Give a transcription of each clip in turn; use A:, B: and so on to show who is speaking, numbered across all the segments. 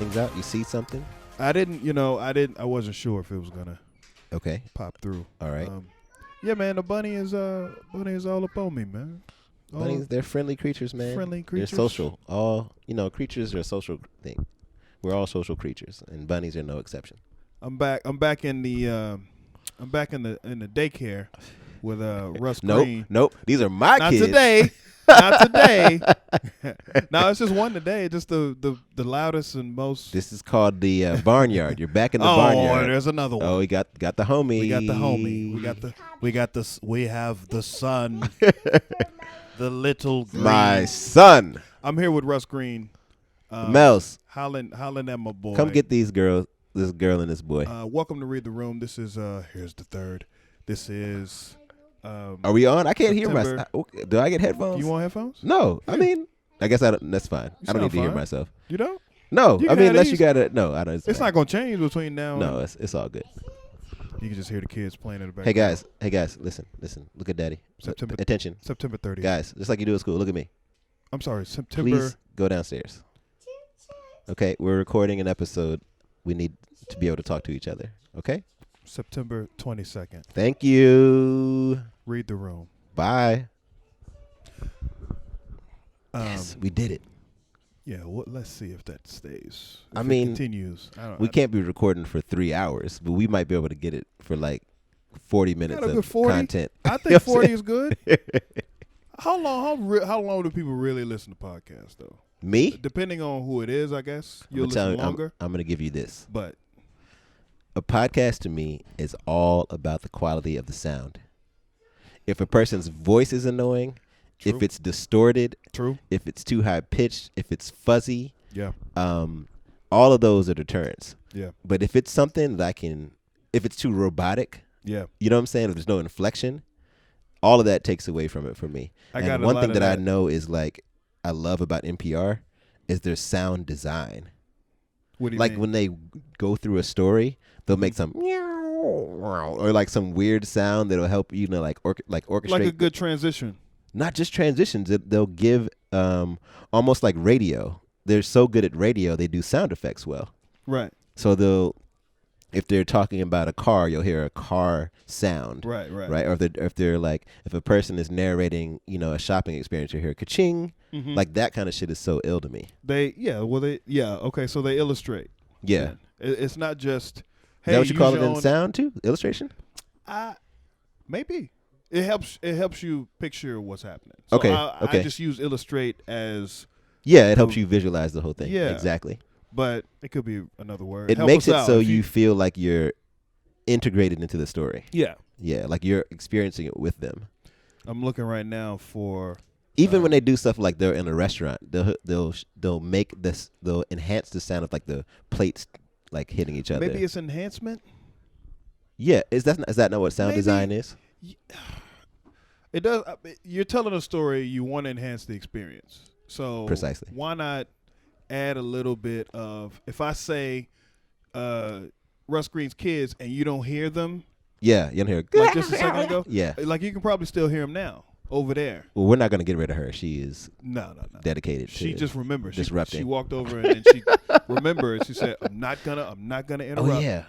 A: things out? You see something?
B: I wasn't sure if it was gonna
A: Okay.
B: pop through.
A: All right.
B: Yeah, man. The bunny is all up on me, man.
A: Bunnies, they're friendly creatures, man.
B: Friendly creatures.
A: They're social. Creatures are a social thing. We're all social creatures, and bunnies are no exception.
B: I'm back in the daycare with Russ
A: Nope.
B: Green.
A: Nope. These are my
B: Not
A: kids.
B: today. Not today. No, it's just one today. Just the loudest and most.
A: This is called the barnyard. You're back in the barnyard.
B: Oh, there's another one.
A: Oh, we got the homie.
B: We got the homie. We have the son. The little green.
A: My son.
B: I'm here with Russ Green.
A: Mouse.
B: Hollin at my boy.
A: Come get these girls. This girl and this boy.
B: Welcome to Read the Room. This is here's the third. This is.
A: Are we on? I can't hear myself. Do I get headphones?
B: You want headphones?
A: No. I mean, I guess I don't. That's fine. I don't need to hear
B: fine.
A: myself.
B: You don't?
A: No.
B: You
A: I mean,
B: got
A: unless
B: these.
A: you got it. No, I don't.
B: It's not gonna change between now.
A: No,
B: and
A: it's all good.
B: you can just hear the kids playing in the back.
A: Hey guys, listen. Look at Daddy. Attention,
B: September 30th.
A: guys. Just like you do at school. Look at me.
B: I'm sorry, September.
A: Please go downstairs. Okay, we're recording an episode. We need to be able to talk to each other. Okay.
B: September 22nd.
A: Thank you.
B: Read the Room.
A: Bye. Yes, we did it.
B: Yeah, let's see if that stays. If
A: I mean,
B: it continues.
A: We can't be recording for 3 hours, but we might be able to get it for like 40 minutes
B: Got a
A: of
B: good 40.
A: content.
B: I think 40 is good. How long do people really listen to podcasts though?
A: Me?
B: Depending on who it is, I guess you'll listen longer.
A: I'm going to give you this.
B: But
A: a podcast to me is all about the quality of the sound. If a person's voice is annoying,
B: True.
A: if it's distorted,
B: True.
A: if it's too high pitched, if it's fuzzy,
B: Yeah.
A: all of those are deterrents.
B: Yeah.
A: But if it's something that if it's too robotic,
B: Yeah.
A: you know what I'm saying? If there's no inflection, all of that takes away from it for me. And one thing that I know is like I love about NPR is their sound design.
B: What do you
A: like
B: mean?
A: when they go through a story, they'll make some meow or like some weird sound that'll help like orchestrate.
B: Like a good transition.
A: Not just transitions. They'll give almost like radio. They're so good at radio, they do sound effects well.
B: Right.
A: So if they're talking about a car, you'll hear a car sound.
B: Right.
A: Or if a person is narrating, a shopping experience, you'll hear ka-ching.
B: Mm-hmm.
A: Like that kind of shit is so ill to me.
B: Okay, so they illustrate.
A: Yeah.
B: It's not just, hey,
A: is that what you call it in
B: own
A: sound too? Illustration?
B: Maybe. It helps you picture what's happening. So
A: Okay.
B: I just use illustrate as.
A: Yeah, it helps you visualize the whole thing.
B: Yeah.
A: Exactly.
B: But it could be another word.
A: It
B: Help
A: makes
B: us
A: it
B: out.
A: so
B: If
A: you feel like you're integrated into the story.
B: Yeah.
A: Yeah, like you're experiencing it with them.
B: I'm looking right now for.
A: Even when they do stuff like they're in a restaurant, they'll make this, they'll enhance the sound of like the plates like hitting each other.
B: Maybe it's enhancement.
A: Yeah, is that not what sound design is?
B: It does. You're telling a story. You want to enhance the experience. So
A: Precisely.
B: Why not add a little bit of, if I say Russ Green's kids and you don't hear them.
A: Yeah, you don't hear
B: like just a second ago.
A: Yeah,
B: like you can probably still hear them now over there.
A: Well, we're not going to get rid of her. She is
B: no
A: dedicated.
B: She just remembered.
A: Disrupting.
B: She walked over and then she remembered. She said, "I'm not gonna interrupt."
A: Oh yeah,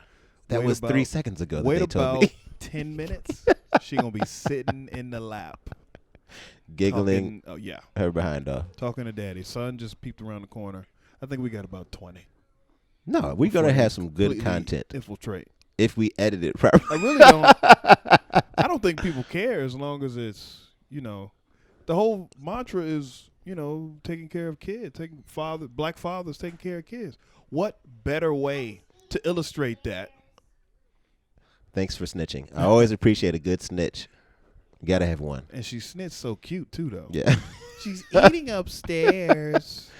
A: that was 3 seconds ago.
B: Wait
A: that they
B: about
A: told me.
B: 10 minutes. She gonna be sitting in the lap,
A: giggling.
B: Talking, yeah,
A: her behind off,
B: talking to Daddy. Son just peeped around the corner. I think we got about 20.
A: No, we're gonna have some good content.
B: Infiltrate.
A: If we edit it properly.
B: I really don't. I don't think people care as long as it's, the whole mantra is, taking care of kids, black fathers taking care of kids. What better way to illustrate that?
A: Thanks for snitching. I always appreciate a good snitch. You gotta have one.
B: And she snitched so cute too, though.
A: Yeah.
B: She's eating upstairs.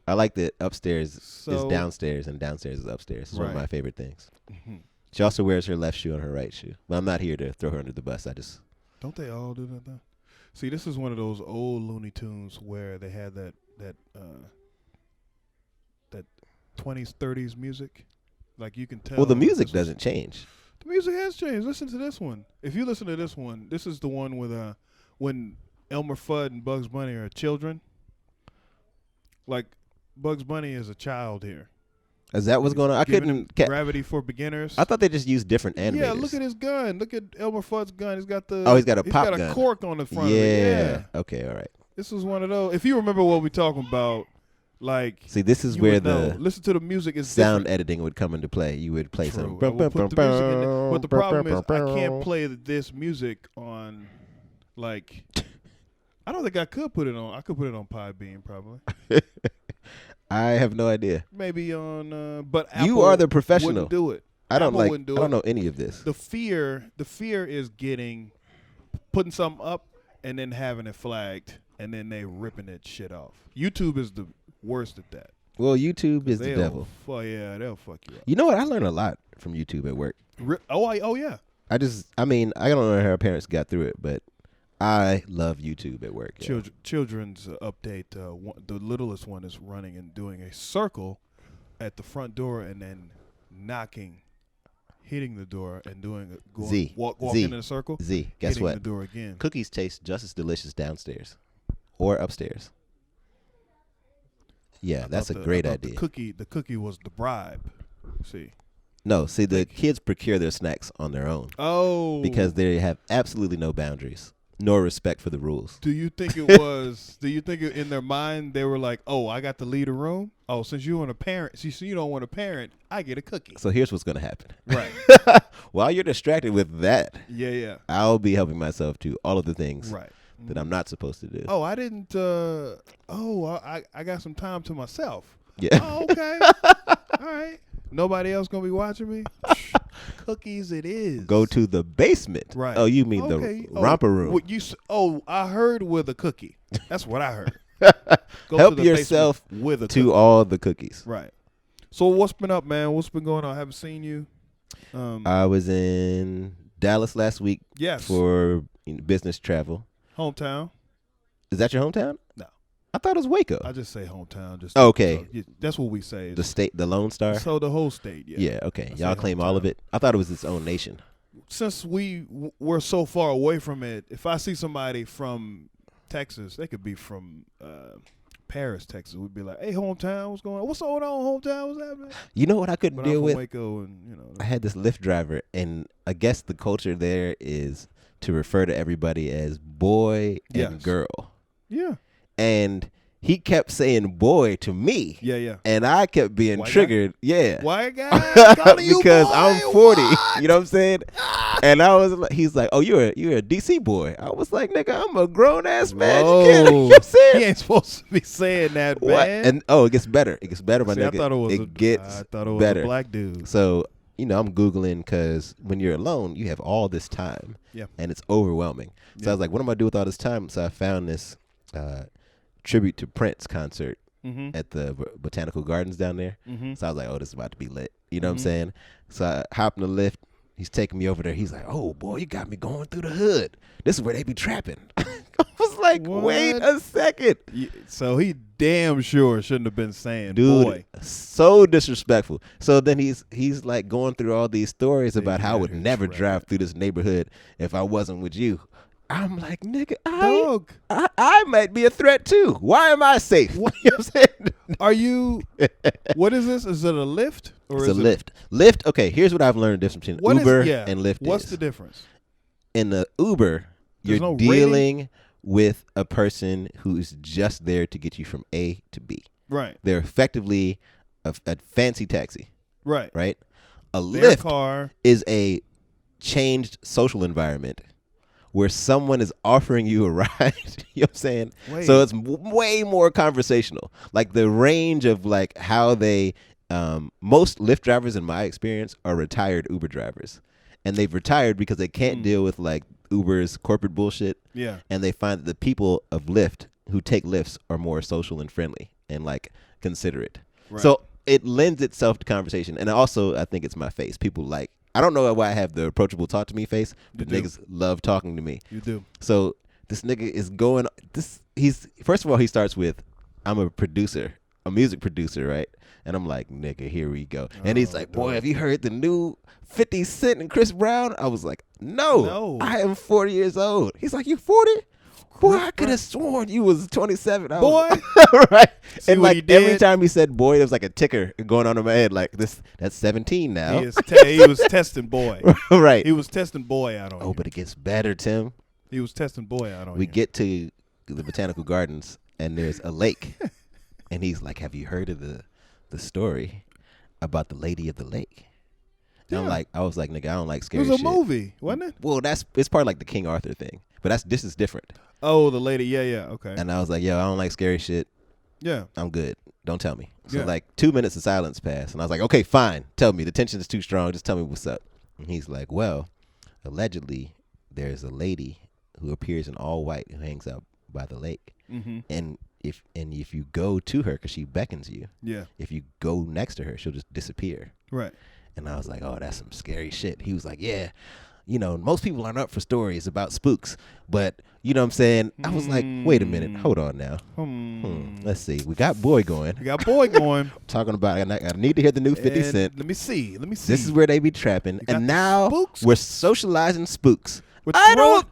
A: I like that upstairs is downstairs and downstairs is upstairs. It's one of my favorite things. Mm-hmm. She also wears her left shoe on her right shoe. But I'm not here to throw her under the bus.
B: Don't they all do that though? See, this is one of those old Looney Tunes where they had that 20s, 30s music. Like you can tell.
A: Well, the music doesn't change.
B: The music has changed. Listen to this one. If you listen to this one, this is the one with when Elmer Fudd and Bugs Bunny are children. Like Bugs Bunny is a child here.
A: Is that what's going on? I couldn't.
B: Gravity for beginners.
A: I thought they just used different animators.
B: Yeah, look at his gun. Look at Elmer Fudd's gun. He's got the.
A: Oh, he's got a pop gun.
B: He's got a cork on the front.
A: Yeah.
B: Of it. Yeah.
A: Okay. All right.
B: This was one of those. If you remember what we're talking about, like.
A: See, this is where the
B: listen to the music. Is
A: sound
B: different.
A: editing would come into play. You would play some.
B: But the problem is, I can't play this music on, like. I don't think I could put it on. I could put it on Podbean probably.
A: I have no idea.
B: Maybe on, but Apple
A: you are the professional.
B: Wouldn't do it.
A: I don't like. I don't know any of this.
B: The fear is putting something up and then having it flagged and then they ripping that shit off. YouTube is the worst at that.
A: Well, YouTube is the devil.
B: They'll fuck you up.
A: You know what? I learned a lot from YouTube at work.
B: Oh yeah.
A: I don't know how our parents got through it, but I love YouTube at work. Yeah.
B: Children's update. The littlest one is running and doing a circle at the front door and then hitting the door and walking in a circle.
A: Z. Guess
B: hitting
A: what?
B: The door again.
A: Cookies taste just as delicious downstairs or upstairs. Yeah, that's a great idea.
B: The cookie was the bribe. See.
A: No, the kids procure their snacks on their own.
B: Oh.
A: Because they have absolutely no boundaries. Nor respect for the rules.
B: Do you think it was? Do you think in their mind they were like, "Oh, I got to leave a room. Oh, since you want a parent, since you don't want a parent, I get a cookie."
A: So here's what's going to happen.
B: Right.
A: While you're distracted with that,
B: yeah,
A: I'll be helping myself to all of the things
B: right.
A: that I'm not supposed to do.
B: Oh, I didn't. I got some time to myself.
A: Yeah.
B: Oh, okay. All right. Nobody else gonna be watching me. Cookies, it is.
A: Go to the basement.
B: Right.
A: Oh, you mean the romper room?
B: I heard with a cookie. That's what I heard.
A: Help yourself
B: with
A: to all the cookies.
B: Right. So what's been up, man? What's been going on? I haven't seen you.
A: I was in Dallas last week.
B: Yes.
A: For business travel.
B: Hometown.
A: Is that your hometown?
B: No.
A: I thought it was Waco.
B: I just say hometown. Just
A: okay.
B: That's what we say.
A: The state, the Lone Star.
B: So the whole state. Yeah.
A: Yeah. Okay. Y'all claim hometown. All of it. I thought it was its own nation.
B: Since we're so far away from it, if I see somebody from Texas, they could be from Paris, Texas. We'd be like, "Hey, hometown, what's going on? What's going on, hometown? What's happening?"
A: You know what I couldn't deal with?
B: Waco and,
A: I had this Lyft driver, and I guess the culture there is to refer to everybody as boy and girl.
B: Yeah.
A: And he kept saying boy to me.
B: Yeah.
A: And I kept being triggered.
B: Guy?
A: Yeah.
B: White guy?
A: Because
B: boy?
A: I'm 40.
B: What?
A: You know what I'm saying? And I was like, he's like, "Oh, you're a DC boy." I was like, "Nigga, I'm a grown ass man." You know what I'm saying?
B: He ain't supposed to be saying that, man.
A: And it gets better. It gets better, my nigga.
B: I thought it was
A: better.
B: A black dude.
A: So, I'm Googling because when you're alone, you have all this time.
B: Yeah.
A: And it's overwhelming. So I was like, what am I do with all this time? So I found this tribute to Prince concert at the Botanical Gardens down there. So I was like, oh, this is about to be lit. You know what I'm saying? So I hop in the lift. He's taking me over there. He's like, "Oh, boy, you got me going through the hood. This is where they be trapping." I was like, what? Wait a second.
B: So he damn sure shouldn't have been saying,
A: "Dude,
B: boy."
A: So disrespectful. So then he's like going through all these stories about how I would never drive through this neighborhood if I wasn't with you. I'm like, nigga, I might be a threat too. Why am I safe?
B: What?
A: You know what I'm saying?
B: Are you? What is this? Is it a Lyft or
A: it's
B: is
A: a Lyft? Lyft. Okay, here's what I've learned: the difference between Uber and Lyft.
B: What's the difference?
A: In the Uber, you're dealing with a person who's just there to get you from A to B.
B: Right.
A: They're effectively a fancy taxi.
B: Right.
A: Right. A
B: Their
A: Lyft
B: car
A: is a changed social environment where someone is offering you a ride. You know what I'm saying?
B: Wait.
A: So it's way more conversational. Like the range of like how they most Lyft drivers in my experience are retired Uber drivers. And they've retired because they can't deal with like Uber's corporate bullshit.
B: Yeah.
A: And they find that the people of Lyft who take Lyfts are more social and friendly and like considerate. Right. So it lends itself to conversation. And also I think it's my face. People like, I don't know why I have the approachable talk to me face, but niggas love talking to me.
B: You do.
A: So this nigga is going, first of all, he starts with, "I'm a producer, a music producer, right?" And I'm like, nigga, here we go. And he's like, "Boy, have you heard the new 50 Cent and Chris Brown?" I was like, no. I am 40 years old. He's like, "You 40? Boy, I could have sworn you was 27.
B: Boy.
A: Right.
B: See
A: and
B: what
A: like
B: he did?
A: every time he said boy, there was like a ticker going on in my head. Like that's 17 now.
B: He was testing boy.
A: Right.
B: He was testing boy out on you.
A: Oh, but it gets better, Tim.
B: He was testing boy out on you.
A: We get to the botanical gardens and there's a lake. And he's like, have you heard of the story about the lady of the lake? And I was like, nigga, I don't like scary shit.
B: It was a movie, wasn't it?
A: Well, it's part of like the King Arthur thing. But this is different.
B: Oh, the lady. Yeah, okay.
A: And I was like, yo, I don't like scary shit.
B: Yeah.
A: I'm good. Don't tell me. So like 2 minutes of silence passed. And I was like, okay, fine. Tell me. The tension is too strong. Just tell me what's up. And he's like, well, allegedly, there's a lady who appears in all white who hangs out by the lake. Mm-hmm. And if you go to her, because she beckons you, if you go next to her, she'll just disappear.
B: Right.
A: And I was like, oh, that's some scary shit. He was like, yeah, most people aren't up for stories about spooks, but you know what I'm saying? I was like, wait a minute, hold on now. Let's see. We got boy going. Talking about, I need to hear the new 50 Cent.
B: Let me see.
A: This is where they be trapping. And now
B: spooks.
A: We're socializing spooks. I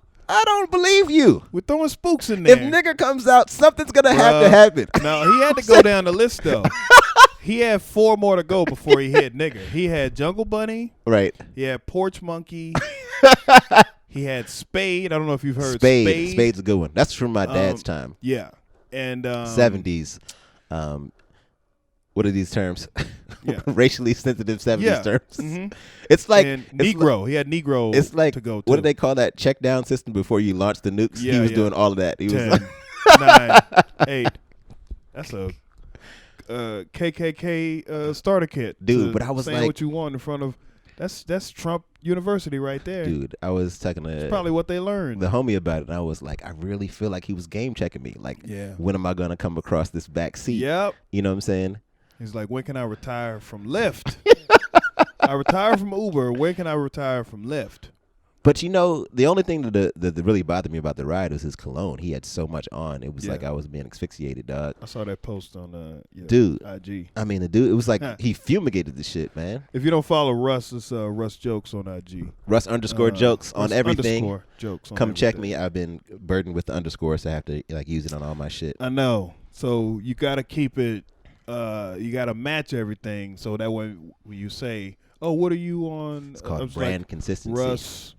A: don't believe you.
B: We're throwing spooks in there.
A: If nigga comes out, something's going to have to happen.
B: No, he had to go down the list, though. He had 4 more to go before he hit nigga. He had Jungle Bunny.
A: Right.
B: He had Porch Monkey. He had Spade. I don't know if you've heard
A: Spade. Spade's a good one. That's from my dad's time.
B: Yeah. And
A: 70s. What are these terms?
B: Yeah.
A: Racially sensitive 70s terms.
B: Mm-hmm.
A: It's like
B: Negro. He had Negro.
A: It's like
B: to go to.
A: What did they call that check down system before you launched the nukes?
B: Yeah,
A: he was doing all of that. He
B: 10,
A: was like
B: 9, 8. That's a KKK starter kit,
A: dude. But I was
B: saying
A: like,
B: what you want in front of. That's Trump University right there,
A: dude. I was talking to
B: it's probably what they learned.
A: The homie about it, and I was like, I really feel like he was game checking me. Like, when am I gonna come across this back seat?
B: Yep.
A: You know what I'm saying?
B: He's like, when can I retire from Lyft? I retire from Uber. When can I retire from Lyft?
A: But the only thing that really bothered me about the ride was his cologne. He had so much on. It was like I was being asphyxiated, dog.
B: I saw that post on
A: dude,
B: IG.
A: I mean, the dude, it was like he fumigated the shit, man.
B: If you don't follow Russ, it's Russ Jokes on IG.
A: Russ_jokes on everything.
B: Jokes on
A: Come
B: everything.
A: check me. I've been burdened with the underscore, so I have to use it on all my shit.
B: I know. So you got to keep it. You got to match everything, so that way when you say, "Oh, what are you on?"
A: It's called brand consistency.
B: Russ_.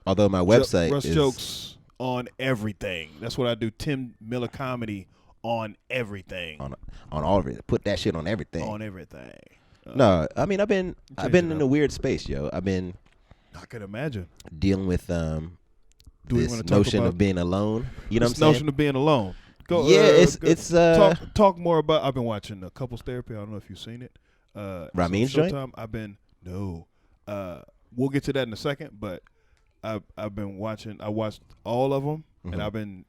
A: Although my website
B: Russ
A: is
B: Jokes on everything. That's what I do. Tim Miller Comedy on everything.
A: On all of it. Put that shit on everything.
B: On everything.
A: No, I mean I've been in a weird space, yo. I
B: could imagine
A: dealing with this notion of being alone. You know what I'm saying?
B: Notion of being alone. Go.
A: Yeah,
B: talk more about. I've been watching Couples Therapy. I don't know if you've seen it.
A: Ramin's joint.
B: We'll get to that in a second, but I've been watching. I watched all of them, and I've been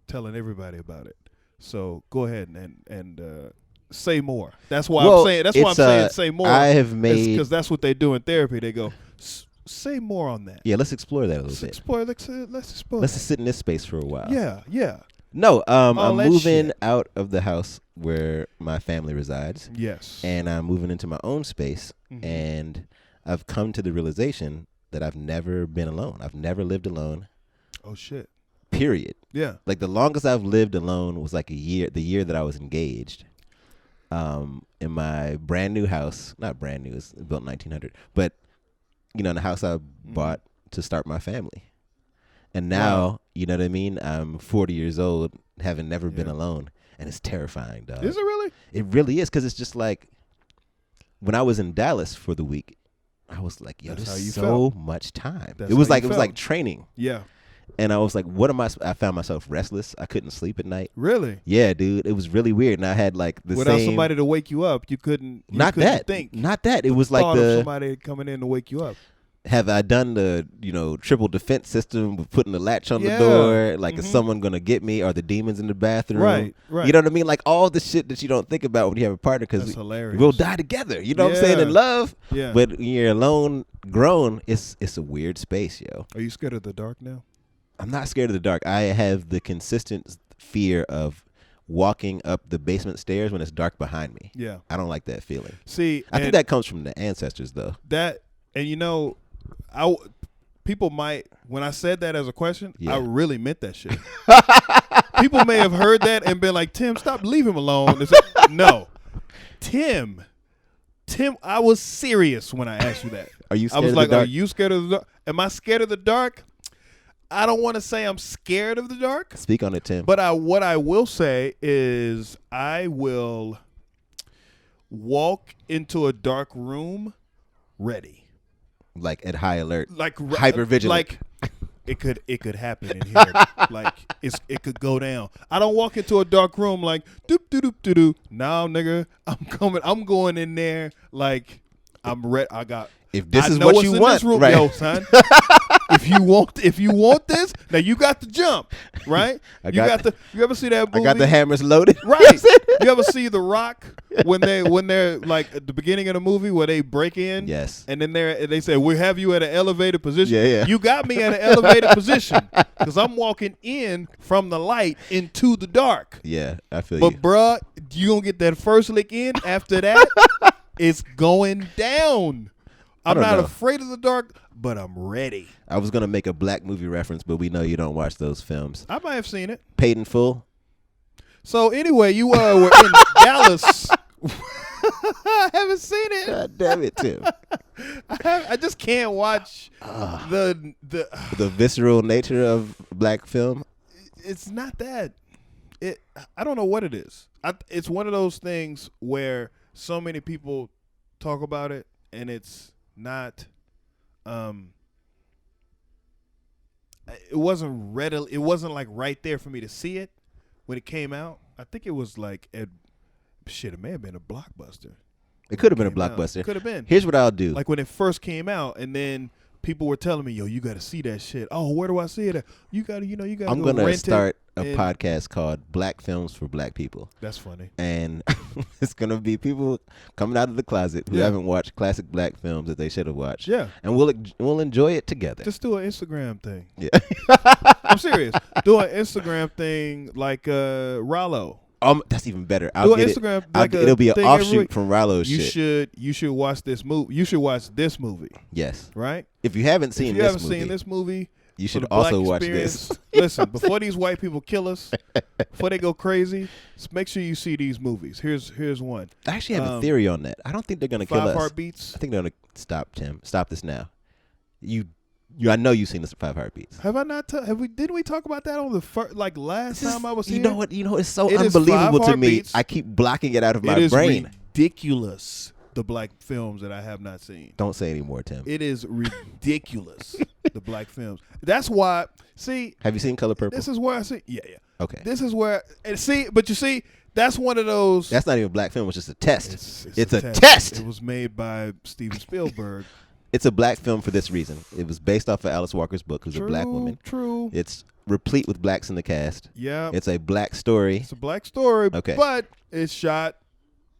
B: telling everybody about it. So go ahead and say more. That's why I'm saying. That's why I'm saying say more.
A: I have made
B: because that's what they do in therapy. They go say more on that.
A: Yeah, let's explore that a little bit.
B: Let's explore.
A: Let's just sit in this space for a while.
B: Yeah.
A: No, I'm moving out of the house where my family resides.
B: Yes.
A: And I'm moving into my own space, and I've come to the realization that I've never been alone. I've never lived alone.
B: Oh, shit.
A: Period.
B: Yeah.
A: Like the longest I've lived alone was like a year, the year that I was engaged. In my brand new house, not brand new, it's built in 1900, but in the house I bought to start my family. And now, you know what I mean? I'm 40 years old, having never been alone, and it's terrifying, dog.
B: Is it really?
A: It really is, because it's just like when I was in Dallas for the week, I was like, yo, there's so much time. It was like training.
B: Yeah.
A: And I was like, I found myself restless. I couldn't sleep at night.
B: Really?
A: Yeah, dude. It was really weird. And I had like
B: without somebody to wake you up, you couldn't think.
A: Not that. It was like
B: somebody coming in to wake you up.
A: Have I done the, triple defense system with putting the latch on the door? Like, is someone going to get me? Are the demons in the bathroom?
B: Right.
A: You know what I mean? Like, all the shit that you don't think about when you have a partner, because we'll die together. You know what I'm saying? In love.
B: Yeah.
A: But when you're alone, grown, it's a weird space, yo.
B: Are you scared of the dark now?
A: I'm not scared of the dark. I have the consistent fear of walking up the basement stairs when it's dark behind me.
B: Yeah.
A: I don't like that feeling.
B: See,
A: I think that comes from the ancestors, though.
B: That, and people might, when I said that as a question,
A: Yeah.
B: I really meant that shit. People may have heard that and been like, Tim, stop, leave him alone. No. Tim, I was serious when I asked you that.
A: Are you scared
B: I was
A: of
B: like,
A: the dark?
B: are you scared of the dark? Am I scared of the dark? I don't want to say I'm scared of the dark.
A: Speak on it, Tim.
B: But what I will say is I will walk into a dark room ready.
A: Like at high alert.
B: Like
A: hyper vigilant.
B: Like it could happen in here. Like it could go down. I don't walk into a dark room like doop doop doop doop doop. Now, nigga, I'm going in there like I'm ready.
A: If this
B: I
A: is
B: know
A: what
B: what's
A: you
B: in
A: want,
B: this room,
A: right?
B: yo, son. If you want this, now you got to jump, right? You ever see that movie?
A: I got the hammers loaded.
B: Right. You ever see The Rock when they're like at the beginning of the movie where they break in?
A: Yes.
B: And then they say, "We have you at an elevated position."
A: Yeah.
B: You got me at an elevated position because I'm walking in from the light into the dark.
A: Yeah, I feel you.
B: But bruh, you gonna get that first lick in. After that, it's going down. I'm not afraid of the dark, but I'm ready.
A: I was going to make a black movie reference, but we know you don't watch those films.
B: I might have seen it.
A: Paid in Full.
B: So anyway, you were in Dallas. I haven't seen it.
A: God damn it, Tim.
B: I just can't watch the
A: visceral nature of black film.
B: It's not that. I don't know what it is. It's one of those things where so many people talk about it, and it's not. It wasn't readily. It wasn't like right there for me to see it when it came out. I think it was like it may have been a blockbuster.
A: It could have been a blockbuster.
B: Could have been.
A: Here's what I'll do.
B: Like when it first came out, and then people were telling me, "Yo, you got to see that shit." Oh, where do I see it at? You got to, you got to.
A: I'm gonna start a podcast called Black Films for Black People.
B: That's funny.
A: And it's gonna be people coming out of the closet who haven't watched classic black films that they should have watched.
B: Yeah.
A: And we'll enjoy it together.
B: Just do an Instagram thing.
A: Yeah.
B: I'm serious. Do an Instagram thing like Rollo.
A: That's even better.
B: Do an Instagram.
A: It'll be an offshoot from Rollo's shit.
B: You should watch this movie. You should watch this movie.
A: Yes.
B: Right.
A: If you haven't seen
B: this movie,
A: you should also watch this.
B: Listen, before these white people kill us, before they go crazy, make sure you see these movies. Here's one.
A: I actually have a theory on that. I don't think they're gonna kill us.
B: 5 Heartbeats.
A: I think they're gonna stop Tim. Stop this now. I know you've seen this 5 Heartbeats.
B: Have I not? Didn't we talk about that on the last time I was here?
A: You know what? It's so unbelievable to me. I keep blocking it out of my brain.
B: It is ridiculous. The black films that I have not seen.
A: Don't say anymore, Tim.
B: It is ridiculous. The black films. That's why. See.
A: Have you seen Color Purple?
B: This is where I see. Yeah.
A: Okay.
B: This is where but you see, that's one of those.
A: That's not even a black film. It's just a test. It's a
B: test.
A: test.
B: It was made by Steven Spielberg.
A: It's a black film for this reason. It was based off of Alice Walker's book, who's a black woman.
B: True.
A: It's replete with blacks in the cast.
B: Yeah.
A: It's a black story.
B: It's a black story.
A: Okay.
B: But it's shot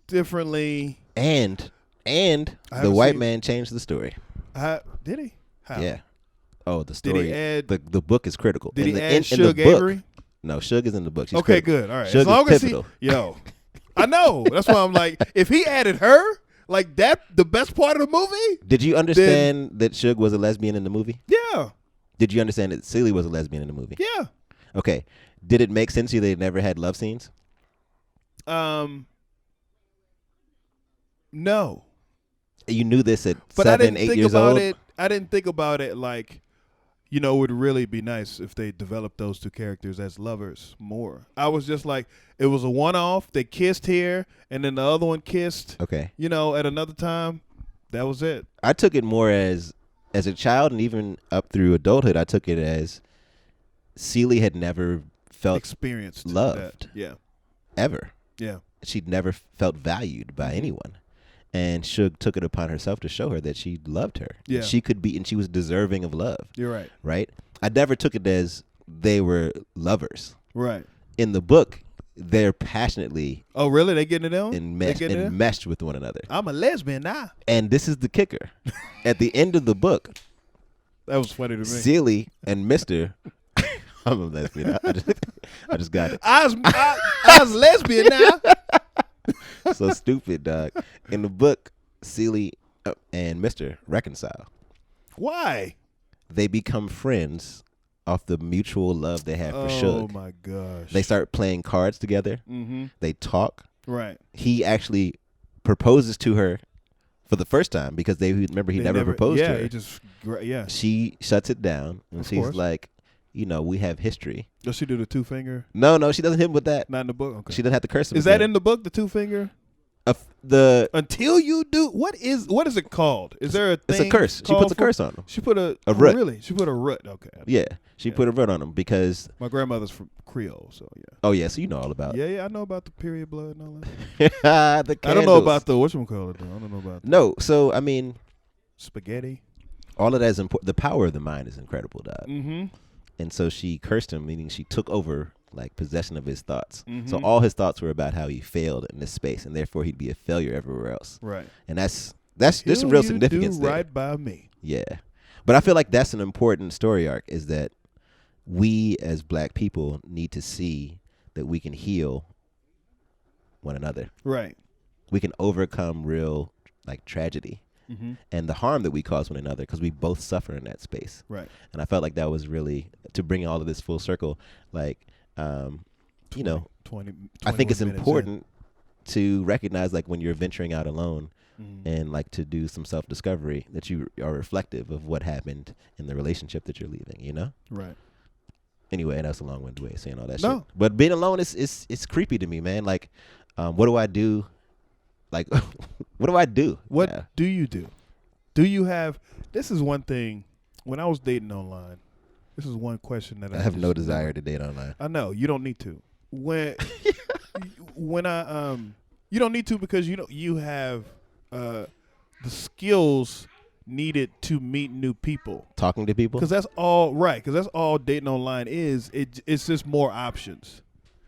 B: differently.
A: And the white man changed the story.
B: Did he? How?
A: Yeah. Oh, the story.
B: Did he add?
A: The book is critical.
B: Did he add Suge Avery?
A: No, Suge is in the book. She's
B: okay,
A: critical.
B: good. All right.
A: Suge
B: as long
A: is
B: as he, I know. That's why I'm like, if he added her, like that, the best part of the movie.
A: Did you understand that Suge was a lesbian in the movie?
B: Yeah.
A: Did you understand that Celie was a lesbian in the movie?
B: Yeah.
A: Okay. Did it make sense to you they never had love scenes?
B: No.
A: You knew this at 7, 8 years old?
B: I didn't think about it like, it would really be nice if they developed those two characters as lovers more. I was just like, it was a one-off. They kissed here, and then the other one kissed,
A: okay,
B: at another time. That was it.
A: I took it more as a child, and even up through adulthood, I took it as Celie had never
B: experienced
A: loved.
B: That. Yeah.
A: Ever.
B: Yeah.
A: She'd never felt valued by anyone. And Suge took it upon herself to show her that she loved her.
B: Yeah.
A: She could be, and she was deserving of love.
B: You're right.
A: Right? I never took it as they were lovers.
B: Right.
A: In the book, they're passionately.
B: Oh, really? They getting it on?
A: Enmeshed with one another.
B: I'm a lesbian now.
A: And this is the kicker. At the end of the book.
B: That was funny to me.
A: Celie and Mr. I'm a lesbian. I just got it.
B: I was lesbian now.
A: So stupid, dog. In the book, Celie and Mr. reconcile.
B: Why?
A: they become friends off the mutual love they have for Suge.
B: Oh my gosh!
A: They start playing cards together.
B: Mm-hmm.
A: They talk.
B: Right.
A: He actually proposes to her for the first time because he never proposed to her. She shuts it down and she's like, we have history.
B: Does she do the 2-finger?
A: No, she doesn't hit him with that.
B: Not in the book. Okay.
A: She doesn't have to curse him.
B: Is that in the book? The 2-finger? Until you do what is it called? Is there a thing?
A: It's a curse. She puts a curse on him.
B: She put a
A: root.
B: Really? She put a root. Okay.
A: Yeah, she put a root on him because
B: my grandmother's from Creole, so yeah.
A: Oh yeah, so you know all about.
B: Yeah, I know about the period blood and all
A: that.
B: I don't know about the whatchamacallit though. I don't know about that.
A: No, so I mean,
B: spaghetti.
A: All of that is important. The power of the mind is incredible, dog.
B: Mm-hmm.
A: And so she cursed him, meaning she took over possession of his thoughts.
B: Mm-hmm.
A: So all his thoughts were about how he failed in this space, and therefore he'd be a failure everywhere else.
B: Right.
A: And there's some real significance there.
B: Right by me.
A: Yeah, but I feel like that's an important story arc. Is that we as Black people need to see that we can heal one another.
B: Right.
A: We can overcome real tragedy. Mm-hmm. And the harm that we cause one another because we both suffer in that space.
B: Right.
A: And I felt like that was really, to bring all of this full circle, 20 I think it's important to recognize when you're venturing out alone and to do some self-discovery that you are reflective of what happened in the relationship that you're leaving, Right. Anyway, that's a long-winded way of saying all that shit. But being alone is creepy to me, man. What do I do? What do I do?
B: What do you do? Do you have? This is one thing. When I was dating online, this is one question that
A: I have no desire to date online.
B: I know you don't need to. When you don't need to because you have the skills needed to meet new people,
A: talking to people.
B: Because that's all right. Because that's all dating online is. It's just more options.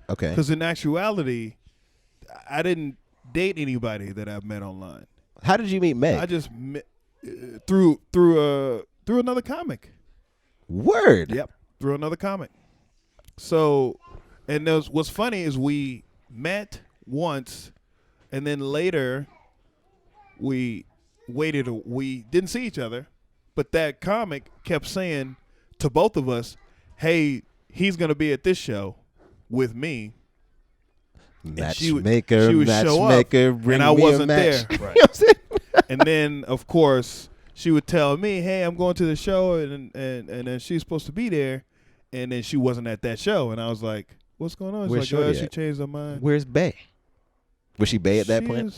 A: Okay.
B: Because in actuality, I didn't date anybody that I've met online.
A: How did you meet Meg?
B: I just met through another comic.
A: Word.
B: Yep, through another comic. So, and what's funny is we met once, and then later we waited. We didn't see each other, but that comic kept saying to both of us, "Hey, he's gonna be at this show with me."
A: Matchmaker,
B: she would show up, and I wasn't there. Right. And then, of course, she would tell me, "Hey, I'm going to the show," and then she's supposed to be there, and then she wasn't at that show, and I was like, "What's going on?" She's like, she changed her mind.
A: Where's Bae? Was she Bae at that point?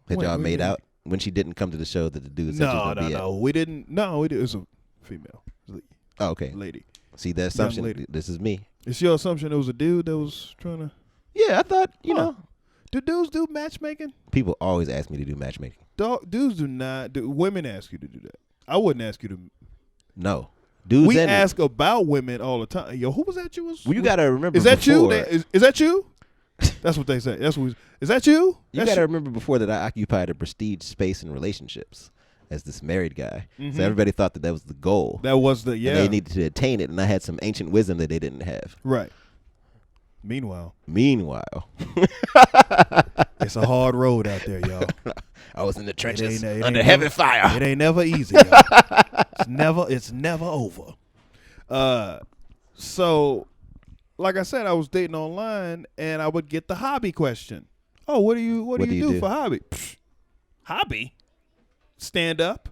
A: Had y'all made out when she didn't come to the show that the dude said she was gonna be at?
B: We didn't. No, we did. It was a female.
A: Oh, okay.
B: Lady.
A: See, the assumption. This is me.
B: It's your assumption it was a dude that was trying to.
A: Yeah, I thought, know.
B: Do dudes do matchmaking?
A: People always ask me to do matchmaking.
B: Dudes do not. Women ask you to do that. I wouldn't ask you to.
A: No. Dudes
B: we ask about women all the time. Yo, who was that you was?
A: Well, you got to remember
B: Is that you? Is that you? That's what they say. Is that you?
A: You got to remember before that I occupied a prestige space in relationships as this married guy. Mm-hmm. So everybody thought that was the goal.
B: That was the,
A: And they needed to attain it, and I had some ancient wisdom that they didn't have.
B: Right. Meanwhile, it's a hard road out there, y'all.
A: I was in the trenches under heavy fire.
B: It ain't never easy, y'all. It's never over. So, like I said, I was dating online, and I would get the hobby question. Oh, what do you do for hobby? Pfft, hobby? Stand up.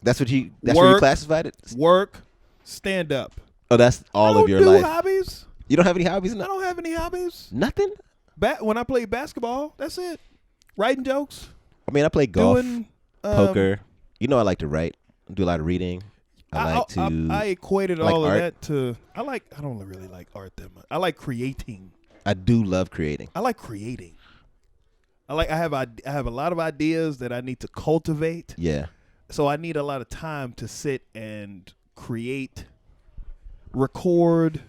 A: That's what you classified it?
B: Work, stand up.
A: Oh, that's all of your life.
B: Hobbies.
A: You don't have any hobbies?
B: I don't have any hobbies.
A: Nothing?
B: When I play basketball, that's it. Writing jokes.
A: I mean, I play golf, poker. I like to write. Do a lot of reading.
B: I equated all of that to. I don't really like art that much. I like creating.
A: I do love creating.
B: I like creating. I have a lot of ideas that I need to cultivate.
A: Yeah. So
B: I need a lot of time to sit and create, record,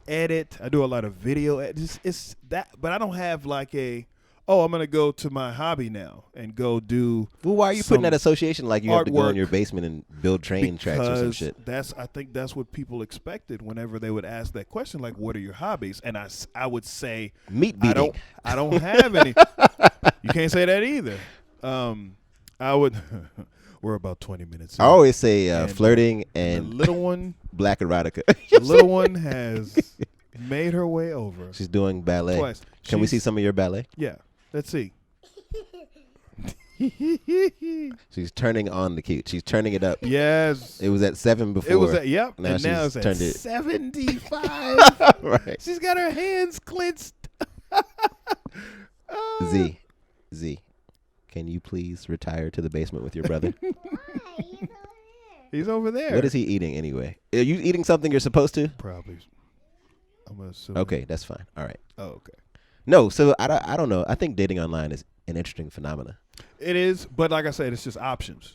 B: edit. I do a lot of video. It's that, but I don't have I'm gonna go to my hobby now and go do.
A: Well, why are you putting that association like you have to go in your basement and build train tracks or some shit?
B: I think that's what people expected whenever they would ask that question, like, "What are your hobbies?" And I would say,
A: meat beating.
B: I don't have any. You can't say that either. I would. We're about 20 minutes.
A: I always say flirting and
B: the little one,
A: black erotica.
B: The little one has made her way over.
A: She's doing ballet.
B: Twice.
A: Can we see some of your ballet?
B: Yeah. Let's see.
A: She's turning on the cute. She's turning it up.
B: Yes.
A: It was at 7 before.
B: It was at, yep.
A: Now
B: and now it's at 75.
A: Right.
B: She's got her hands clenched.
A: Z, can you please retire to the basement with your brother?
C: Why?
B: He's over there.
A: What is he eating anyway? Are you eating something you're supposed to?
B: Probably. I'm assuming.
A: Okay, that's fine. All right.
B: Oh, okay.
A: No, so I don't know. I think dating online is an interesting phenomenon.
B: It is, but like I said, it's just options.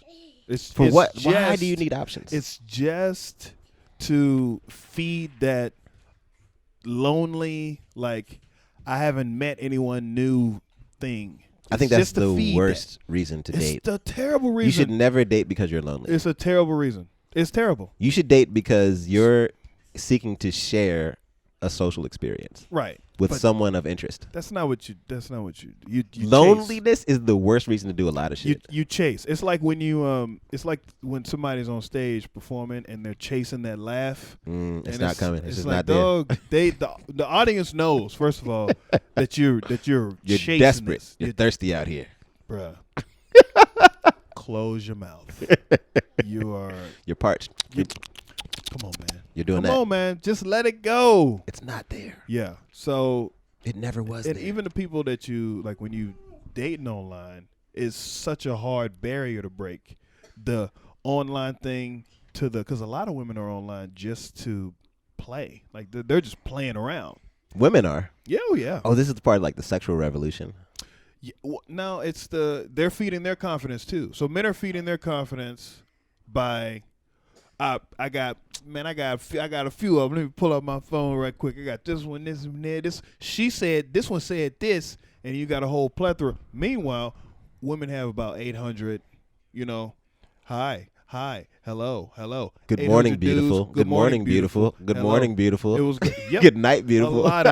B: It's
A: what?
B: Just,
A: why do you need options?
B: It's just to feed that lonely, like, I haven't met anyone new thing.
A: I think that's the worst reason to date.
B: It's a terrible reason.
A: You should never date because you're lonely.
B: It's a terrible reason. It's terrible.
A: You should date because you're seeking to share a social experience.
B: Right.
A: With someone of interest.
B: That's not what you
A: Loneliness is the worst reason to do a lot of shit.
B: You chase. It's like when you it's like when somebody's on stage performing and they're chasing that laugh.
A: It's not coming. It's just
B: like,
A: not there.
B: dog, the audience knows, first of all, that you're chasing
A: desperate.
B: this.
A: You're thirsty out here.
B: Bruh. Close your mouth.
A: You're parched.
B: Come on, man.
A: You're doing that.
B: Come on, man. Just let it go.
A: It's not there.
B: Yeah. So
A: it never was
B: and
A: there.
B: even the people that you like when you dating online is such a hard barrier to break. The online thing because a lot of women are online just to play. Like they're just playing around.
A: Women are.
B: Yeah, oh yeah.
A: Oh, this is the part of like the sexual revolution.
B: Yeah, no, it's they're feeding their confidence too. So men are feeding their confidence by I got a few of them. Let me pull up my phone right quick. I got this one, this one there. She said this one said this, and you got a whole plethora. Meanwhile, women have about 800. Hi, hello.
A: Good morning, beautiful. Good morning, beautiful. Good morning, beautiful.
B: It was good. Yep.
A: Good night, beautiful.
B: A lot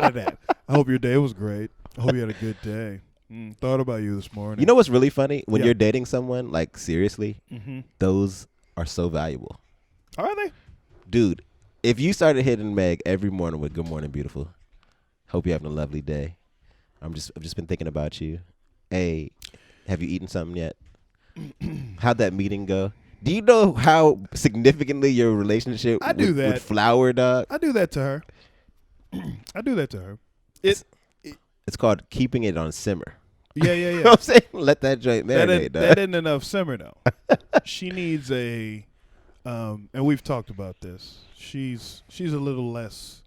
B: of that. I hope your day was great. I hope you had a good day. Thought about you this morning.
A: You know what's really funny? When you're dating someone, like seriously, those are so valuable.
B: Are they?
A: Dude, if you started hitting Meg every morning with good morning, beautiful. Hope you're having a lovely day. I've just been thinking about you. Hey, have you eaten something yet? How'd that meeting go? Do you know how significantly your relationship with flower, dog?
B: I do that to her.
A: It's called keeping it on simmer.
B: Yeah.
A: You know what I'm saying? Let that joint marinate, dog.
B: That isn't enough simmer, though. She needs and we've talked about this. She's a little less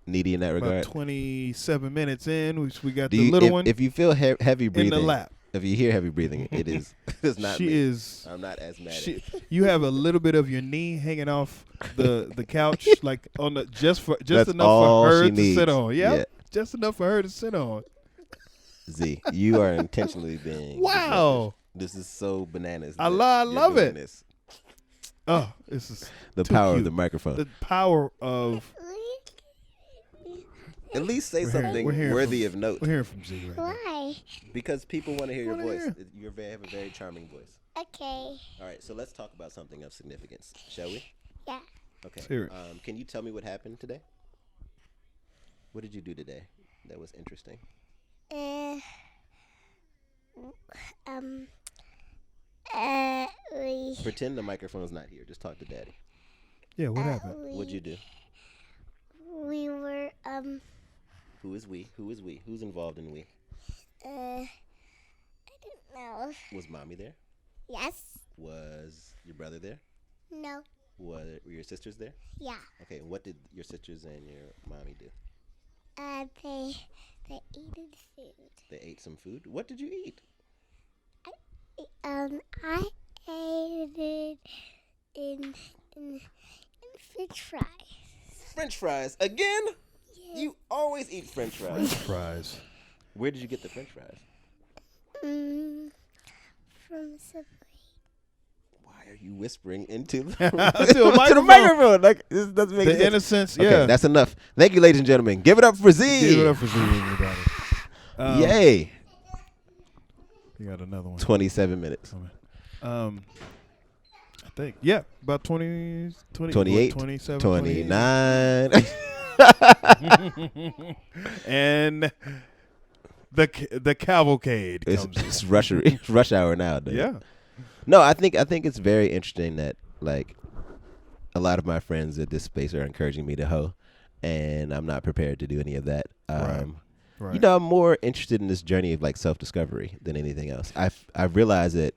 A: needy in that regard.
B: About 27 minutes in, we got
A: the
B: little one.
A: If you feel heavy breathing
B: in the lap.
A: If you hear heavy breathing, it's not
B: she
A: me.
B: is.
A: I'm not asthmatic.
B: You have a little bit of your knee hanging off the couch, like on the just
A: That's
B: enough
A: all
B: for her
A: she
B: to
A: needs.
B: sit on. Yep.
A: Yeah,
B: just enough for her to sit on.
A: Z, you are intentionally being.
B: Wow,
A: this is so bananas.
B: I love it.
A: This.
B: Oh, this is
A: the power of the microphone.
B: The power of.
A: At least say something worthy of note.
B: We're hearing from Z right now.
C: Why?
A: Because people want to hear your voice. You have a very charming voice.
C: Okay.
A: All right, so let's talk about something of significance, shall we?
C: Yeah.
A: Okay. Can you tell me what happened today? What did you do today that was interesting? Pretend the microphone's not here. Just talk to Daddy.
B: Yeah, what happened?
A: What'd you do?
C: We were
A: Who is we? Who is we? Who's involved in we?
C: I don't know.
A: Was Mommy there?
C: Yes.
A: Was your brother there?
C: No.
A: Were your sisters there?
C: Yeah.
A: Okay, what did your sisters and your mommy do?
C: They ate food.
A: They ate some food? What did you eat?
C: I ate it in French fries.
A: French fries again?
C: Yeah.
A: You always eat French fries.
B: French fries.
A: Where did you get the French fries?
C: From Subway.
A: Why are you whispering into the,
B: to
A: the microphone? Like this doesn't make sense.
B: The innocence.
A: Okay,
B: yeah,
A: that's enough. Thank you, ladies and gentlemen. Give it up for Z.
B: Give it up for Z, everybody.
A: Yay.
B: You got another one.
A: 27 minutes.
B: I think. Yeah, about 20,
A: 28,
B: 27,
A: 29.
B: And the cavalcade comes.
A: It's rush hour now, dude.
B: Yeah.
A: No, I think it's very interesting that like a lot of my friends at this space are encouraging me to hoe, and I'm not prepared to do any of that.
B: Right.
A: You know, I'm more interested in this journey of like self-discovery than anything else. I've realized that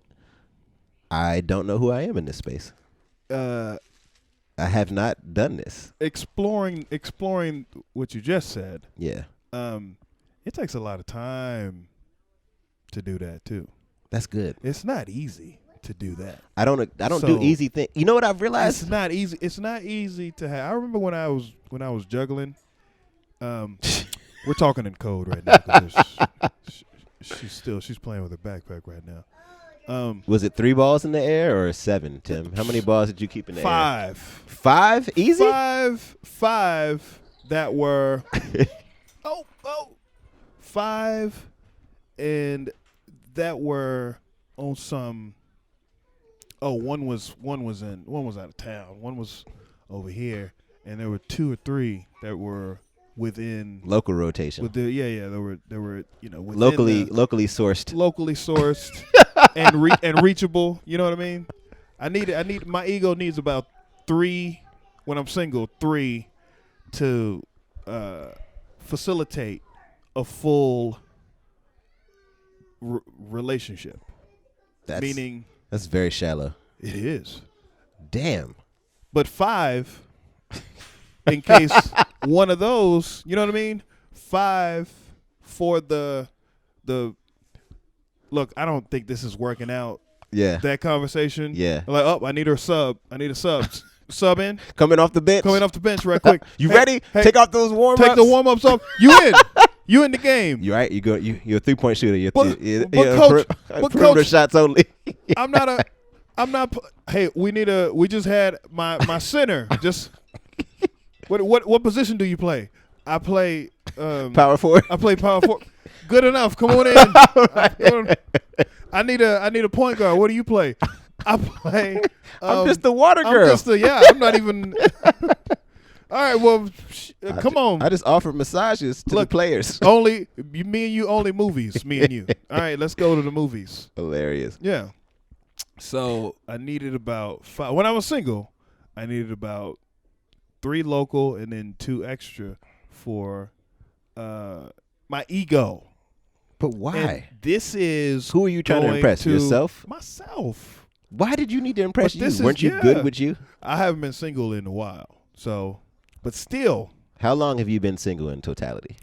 A: I don't know who I am in this space. I have not done this.
B: Exploring what you just said.
A: Yeah.
B: It takes a lot of time to do that too.
A: That's good.
B: It's not easy to do that.
A: I don't do easy things. You know what I've realized?
B: It's not easy. It's not easy to have. I remember when I was juggling. We're talking in code right now. 'Cause she's playing with her backpack right now.
A: Was it 3 balls in the air or 7, Tim? How many balls did you keep in the air?
B: 5.
A: 5? Easy?
B: 5 that were 5 and that were on some one was out of town, one was over here, and there were 2 or 3 that were within
A: local rotation.
B: they were within
A: locally sourced
B: and reachable, you know what I mean? I need my ego needs about 3 when I'm single, 3 to facilitate a full relationship.
A: That's very shallow.
B: It is.
A: Damn.
B: But 5 in case one of those, you know what I mean? 5 for the look, I don't think this is working out.
A: Yeah.
B: That conversation.
A: Yeah.
B: Like, I need a sub. Sub in.
A: Coming off the bench
B: Right quick.
A: You ready?
B: Hey,
A: take off those warm-ups.
B: Take the warm-ups off. You in. You in the game.
A: You're right. You're a 3-point shooter. You're
B: coach,
A: perimeter shots only.
B: I'm not. Hey, we just had my center. Just what position do you play? I play
A: power forward.
B: I play power forward. Good enough. Come on in. I need a point guard. What do you play? I play.
A: I'm just the water girl.
B: I'm not even. All right, well, come on.
A: I just offer massages to the players.
B: Me and you only movies. Me and you. All right, let's go to the movies.
A: Hilarious.
B: Yeah. So I needed about 5. When I was single, I needed about 3 local and then 2 extra for my ego.
A: But why?
B: And this is
A: who are you trying to impress? Yourself?
B: Myself.
A: Why did you need to impress you? Weren't you
B: yeah.
A: good with you?
B: I haven't been single in a while. So, but still.
A: How long have you been single in totality?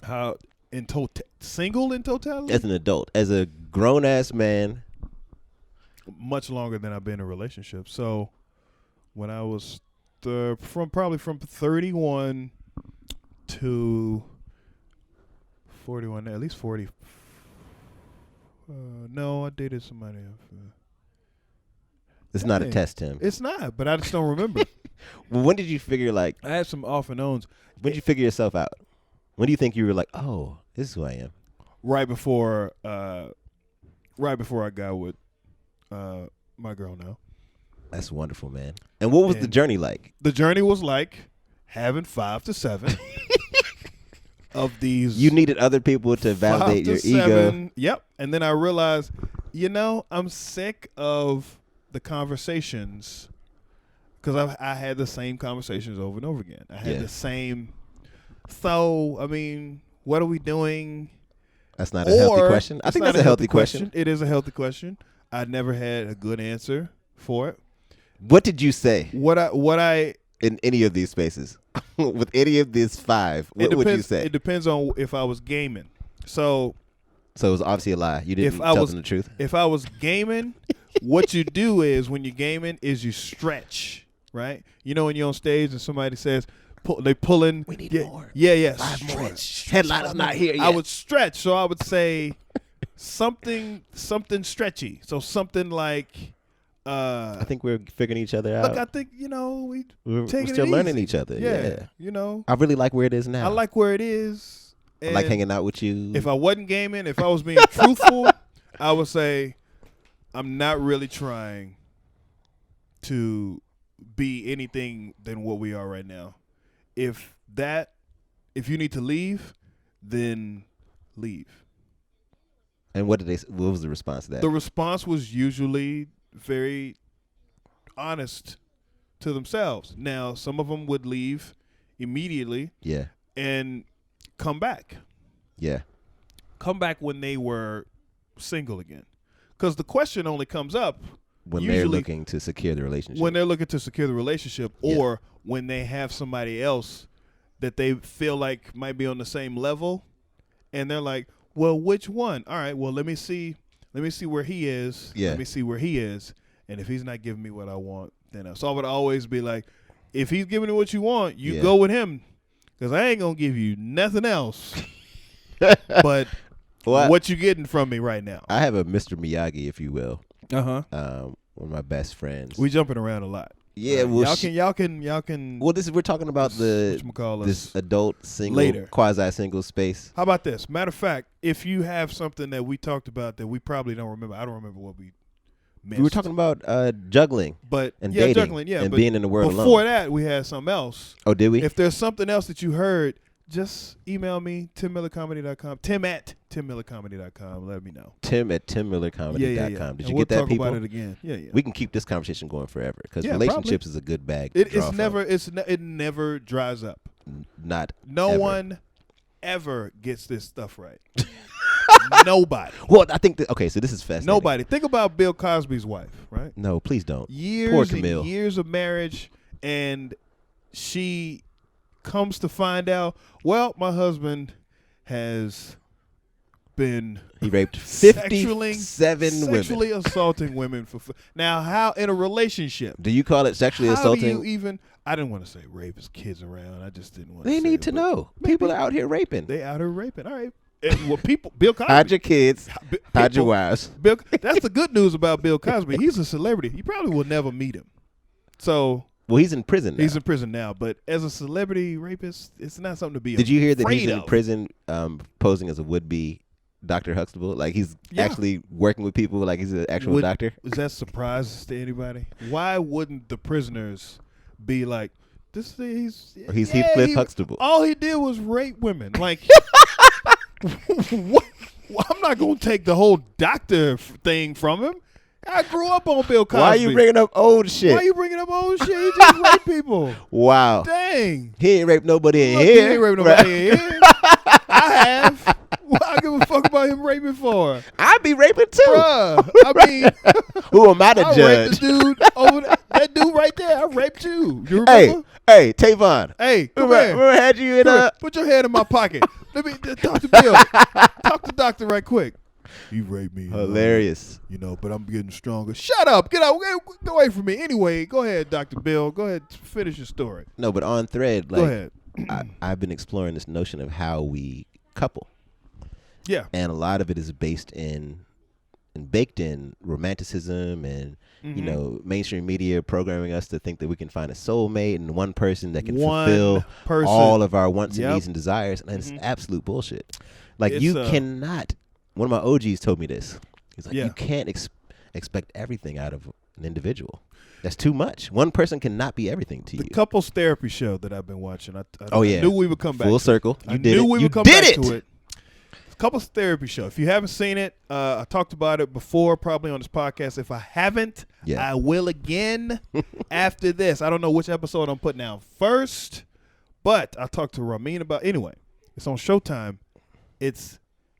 B: Single in totality?
A: As an adult, as a grown ass man.
B: Much longer than I've been in a relationship. So, when I was from 31 to 41, at least 40. No, I dated somebody.
A: It's not a test, Tim.
B: It's not, but I just don't remember.
A: Well, when did you figure I
B: had some off and ons.
A: When did you figure yourself out? When do you think you were like, oh, this is who I am?
B: Right before I got with my girl now.
A: That's wonderful, man. And what was the journey like?
B: The journey was like having 5 to 7 of these.
A: You needed other people to validate your ego.
B: Yep. And then I realized, I'm sick of the conversations because I had the same conversations over and over again. I had the same. So, I mean, what are we doing?
A: That's not a healthy question. I think that's a healthy question.
B: It is a healthy question. I never had a good answer for it.
A: What did you say?
B: What I
A: in any of these spaces, with any of these 5, what would you say?
B: It depends on if I was gaming. So
A: it was obviously a lie. You didn't tell them the truth.
B: If I was gaming, what you do is when you're gaming is you stretch, right? You know when you're on stage and somebody says they pulling.
A: We need more.
B: Yeah.
A: 5 more. Headliner's not here yet.
B: I would stretch, so I would say something stretchy. So something like.
A: I think we're figuring each other out.
B: Look, I think
A: we're still learning each other. Yeah.
B: I
A: really like where it is now.
B: I like where it is.
A: I like hanging out with you.
B: If I wasn't gaming, if I was being truthful, I would say I'm not really trying to be anything than what we are right now. If you need to leave, then leave.
A: And what was the response to that?
B: The response was usually very honest to themselves. Now, some of them would leave immediately.
A: Yeah.
B: And come back.
A: Yeah.
B: Come back when they were single again. Because the question only comes up
A: when they're looking to secure the relationship.
B: When they're looking to secure the relationship, or when they have somebody else that they feel like might be on the same level, and they're like, well, which one? All right, well, let me see where he is.
A: Yeah.
B: Let me see where he is. And if he's not giving me what I want, then so I would always be like, if he's giving you what you want, you go with him. Because I ain't going to give you nothing else but what you getting from me right now.
A: I have a Mr. Miyagi, if you will.
B: Uh-huh.
A: One of my best friends.
B: We jumping around a lot.
A: Yeah, well,
B: y'all can.
A: Well, we're talking about this adult single, quasi single space.
B: How about this? Matter of fact, if you have something that we talked about that we probably don't remember, I don't remember what we missed.
A: We were talking about juggling, and dating,
B: juggling, and
A: being in the world alone.
B: Before that, we had something else.
A: Oh, did we?
B: If there's something else that you heard, just email me, timmillercomedy.com, tim@timmillercomedy.com. Let me know.
A: tim@timmillercomedy.com.
B: Yeah.
A: Did you get that, people?
B: We'll talk about it again. Yeah.
A: We can keep this conversation going forever because relationships is a good bag.
B: It never dries up. No one ever gets this stuff right. Nobody.
A: Well, I think okay, so this is fascinating.
B: Nobody. Think about Bill Cosby's wife, right?
A: No, please don't.
B: Poor Camille. And years of marriage, and she comes to find out, well, my husband has been
A: he raped 57
B: sexually assaulting women for now. How in a relationship
A: do you call it sexually assaulting?
B: Do you even? I didn't want to say rape as kids around. I just didn't want.
A: They need to know. People are out here raping.
B: They out here raping. All right. And well, Bill Cosby.
A: Hide your kids. Hide your wives.
B: That's the good news about Bill Cosby. He's a celebrity. You probably will never meet him. So.
A: Well, he's in prison now.
B: He's in prison now, but as a celebrity rapist, it's not something to be
A: Did you hear that he's
B: in
A: prison posing as a would-be Dr. Huxtable? Like he's actually working with people like he's an actual doctor?
B: Is that surprise to anybody? Why wouldn't the prisoners be like, he's
A: Heathcliff Huxtable.
B: All he did was rape women. Like, what? Well, I'm not going to take the whole doctor thing from him. I grew up on Bill Cosby.
A: Why are you bringing up old shit?
B: He just raped people.
A: Wow.
B: Dang.
A: He ain't raped nobody in here.
B: He ain't raped nobody in here. I have. What I give a fuck about him raping for?
A: I'd be raping too.
B: Bruh, I mean.
A: Who am I to judge?
B: I raped the dude over there. That dude right there, I raped you. You remember?
A: Hey, Tavon.
B: Hey, come
A: remember I had you in
B: put your head in my pocket. Let me talk to Bill. Talk to Doctor right quick. You raped me.
A: Hilarious.
B: But I'm getting stronger. Shut up. Get out. Get away from me. Anyway, go ahead, Dr. Bill. Go ahead. Finish your story.
A: No, but on thread,
B: go ahead.
A: I've been exploring this notion of how we couple.
B: Yeah.
A: And a lot of it is based in and baked in romanticism and, mainstream media programming us to think that we can find a soulmate and one person that can fulfill all of our wants and needs and desires. And it's absolute bullshit. Like you cannot. One of my OGs told me this. He's like, you can't expect everything out of an individual. That's too much. One person cannot be everything to you.
B: The couples therapy show that I've been watching. I
A: yeah.
B: knew we would come back.
A: Full circle.
B: I knew we would come back to it. Couples therapy show. If you haven't seen it, I talked about it before, probably on this podcast. If I haven't, I will again after this. I don't know which episode I'm putting out first, but I talked to Ramin about. Anyway, it's on Showtime.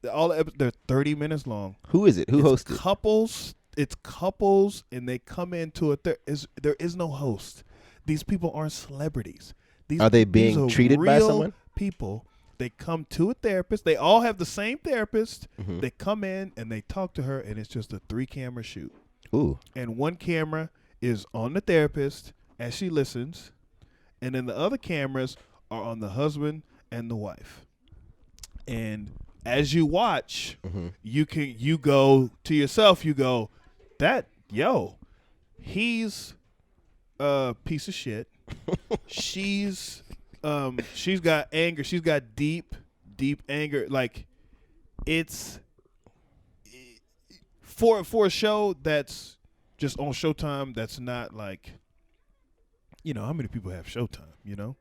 B: They're 30 minutes long.
A: Who is it? Who hosted?
B: It's couples, and they come into it. There is no host. These people aren't celebrities.
A: Are they being treated by someone?
B: People. They come to a therapist. They all have the same therapist. Mm-hmm. They come in and they talk to her, and it's just a 3-camera shoot.
A: Ooh.
B: And one camera is on the therapist as she listens, and then the other cameras are on the husband and the wife. And as you watch, you go to yourself, he's a piece of shit. She's got anger. She's got deep anger. Like, it's for a show that's just on Showtime, that's not like, how many people have Showtime?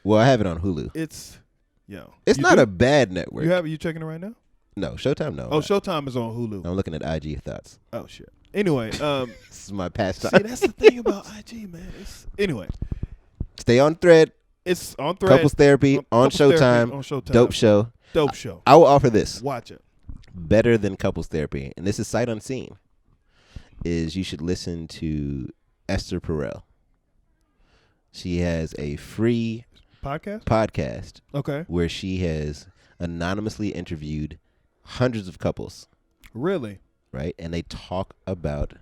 A: Well, I have it on Hulu.
B: It's
A: It's not a bad network.
B: You checking it right now?
A: No, Showtime. No.
B: Oh, Showtime is on Hulu.
A: I'm looking at IG thoughts.
B: Oh shit. Anyway,
A: this is my pastime.
B: See, that's the thing about IG, man. Anyway,
A: stay on thread.
B: It's on thread.
A: Couples therapy on Showtime.
B: On Showtime.
A: Dope show.
B: Dope show.
A: I will offer this.
B: Watch it.
A: Better than couples therapy, and this is sight unseen, is you should listen to Esther Perel. She has a free podcast where she has anonymously interviewed hundreds of couples.
B: Really?
A: Right? And they talk about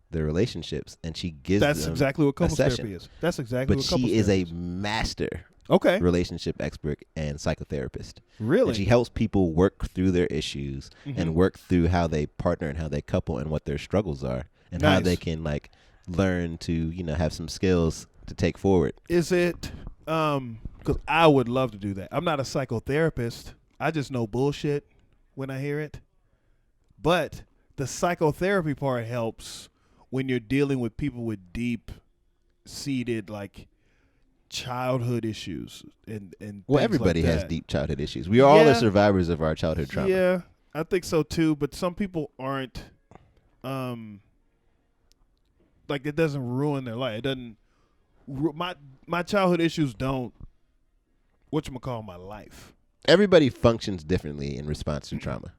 A: their relationships, and she gives
B: That's
A: them
B: exactly what couples
A: a session.
B: therapy is. That's exactly
A: but
B: what couples
A: she is
B: therapy
A: a master relationship expert and psychotherapist.
B: Really?
A: And she helps people work through their issues and work through how they partner and how they couple and what their struggles are and how they can like learn to, have some skills to take forward.
B: Is it because I would love to do that. I'm not a psychotherapist. I just know bullshit when I hear it. But the psychotherapy part helps when you're dealing with people with deep-seated like childhood issues and
A: well, everybody has deep childhood issues. We all are survivors of our childhood trauma.
B: Yeah, I think so too. But some people aren't. Like it doesn't ruin their life. It doesn't. My childhood issues don't. Whatchamacall my life.
A: Everybody functions differently in response to trauma.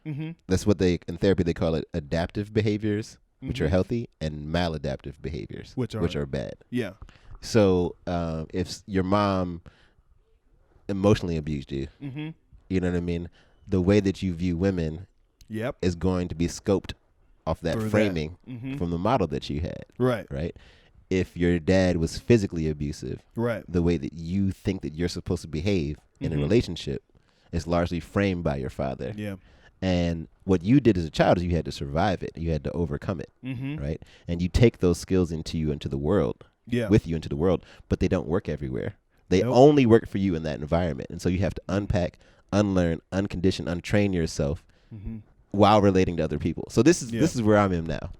A: Mm-hmm. That's what in therapy they call it adaptive behaviors, which are healthy, and maladaptive behaviors, which are bad.
B: Yeah.
A: So if your mom emotionally abused you, you know what I mean? The way that you view women is going to be scoped off that framing from the model that you had. Right. If your dad was physically abusive, the way that you think that you're supposed to behave in a relationship is largely framed by your father.
B: Yeah.
A: And what you did as a child is you had to survive it. You had to overcome it, right? And you take those skills into the world, with you into the world, but they don't work everywhere. They only work for you in that environment. And so you have to unpack, unlearn, uncondition, untrain yourself while relating to other people. So this is where I'm in now.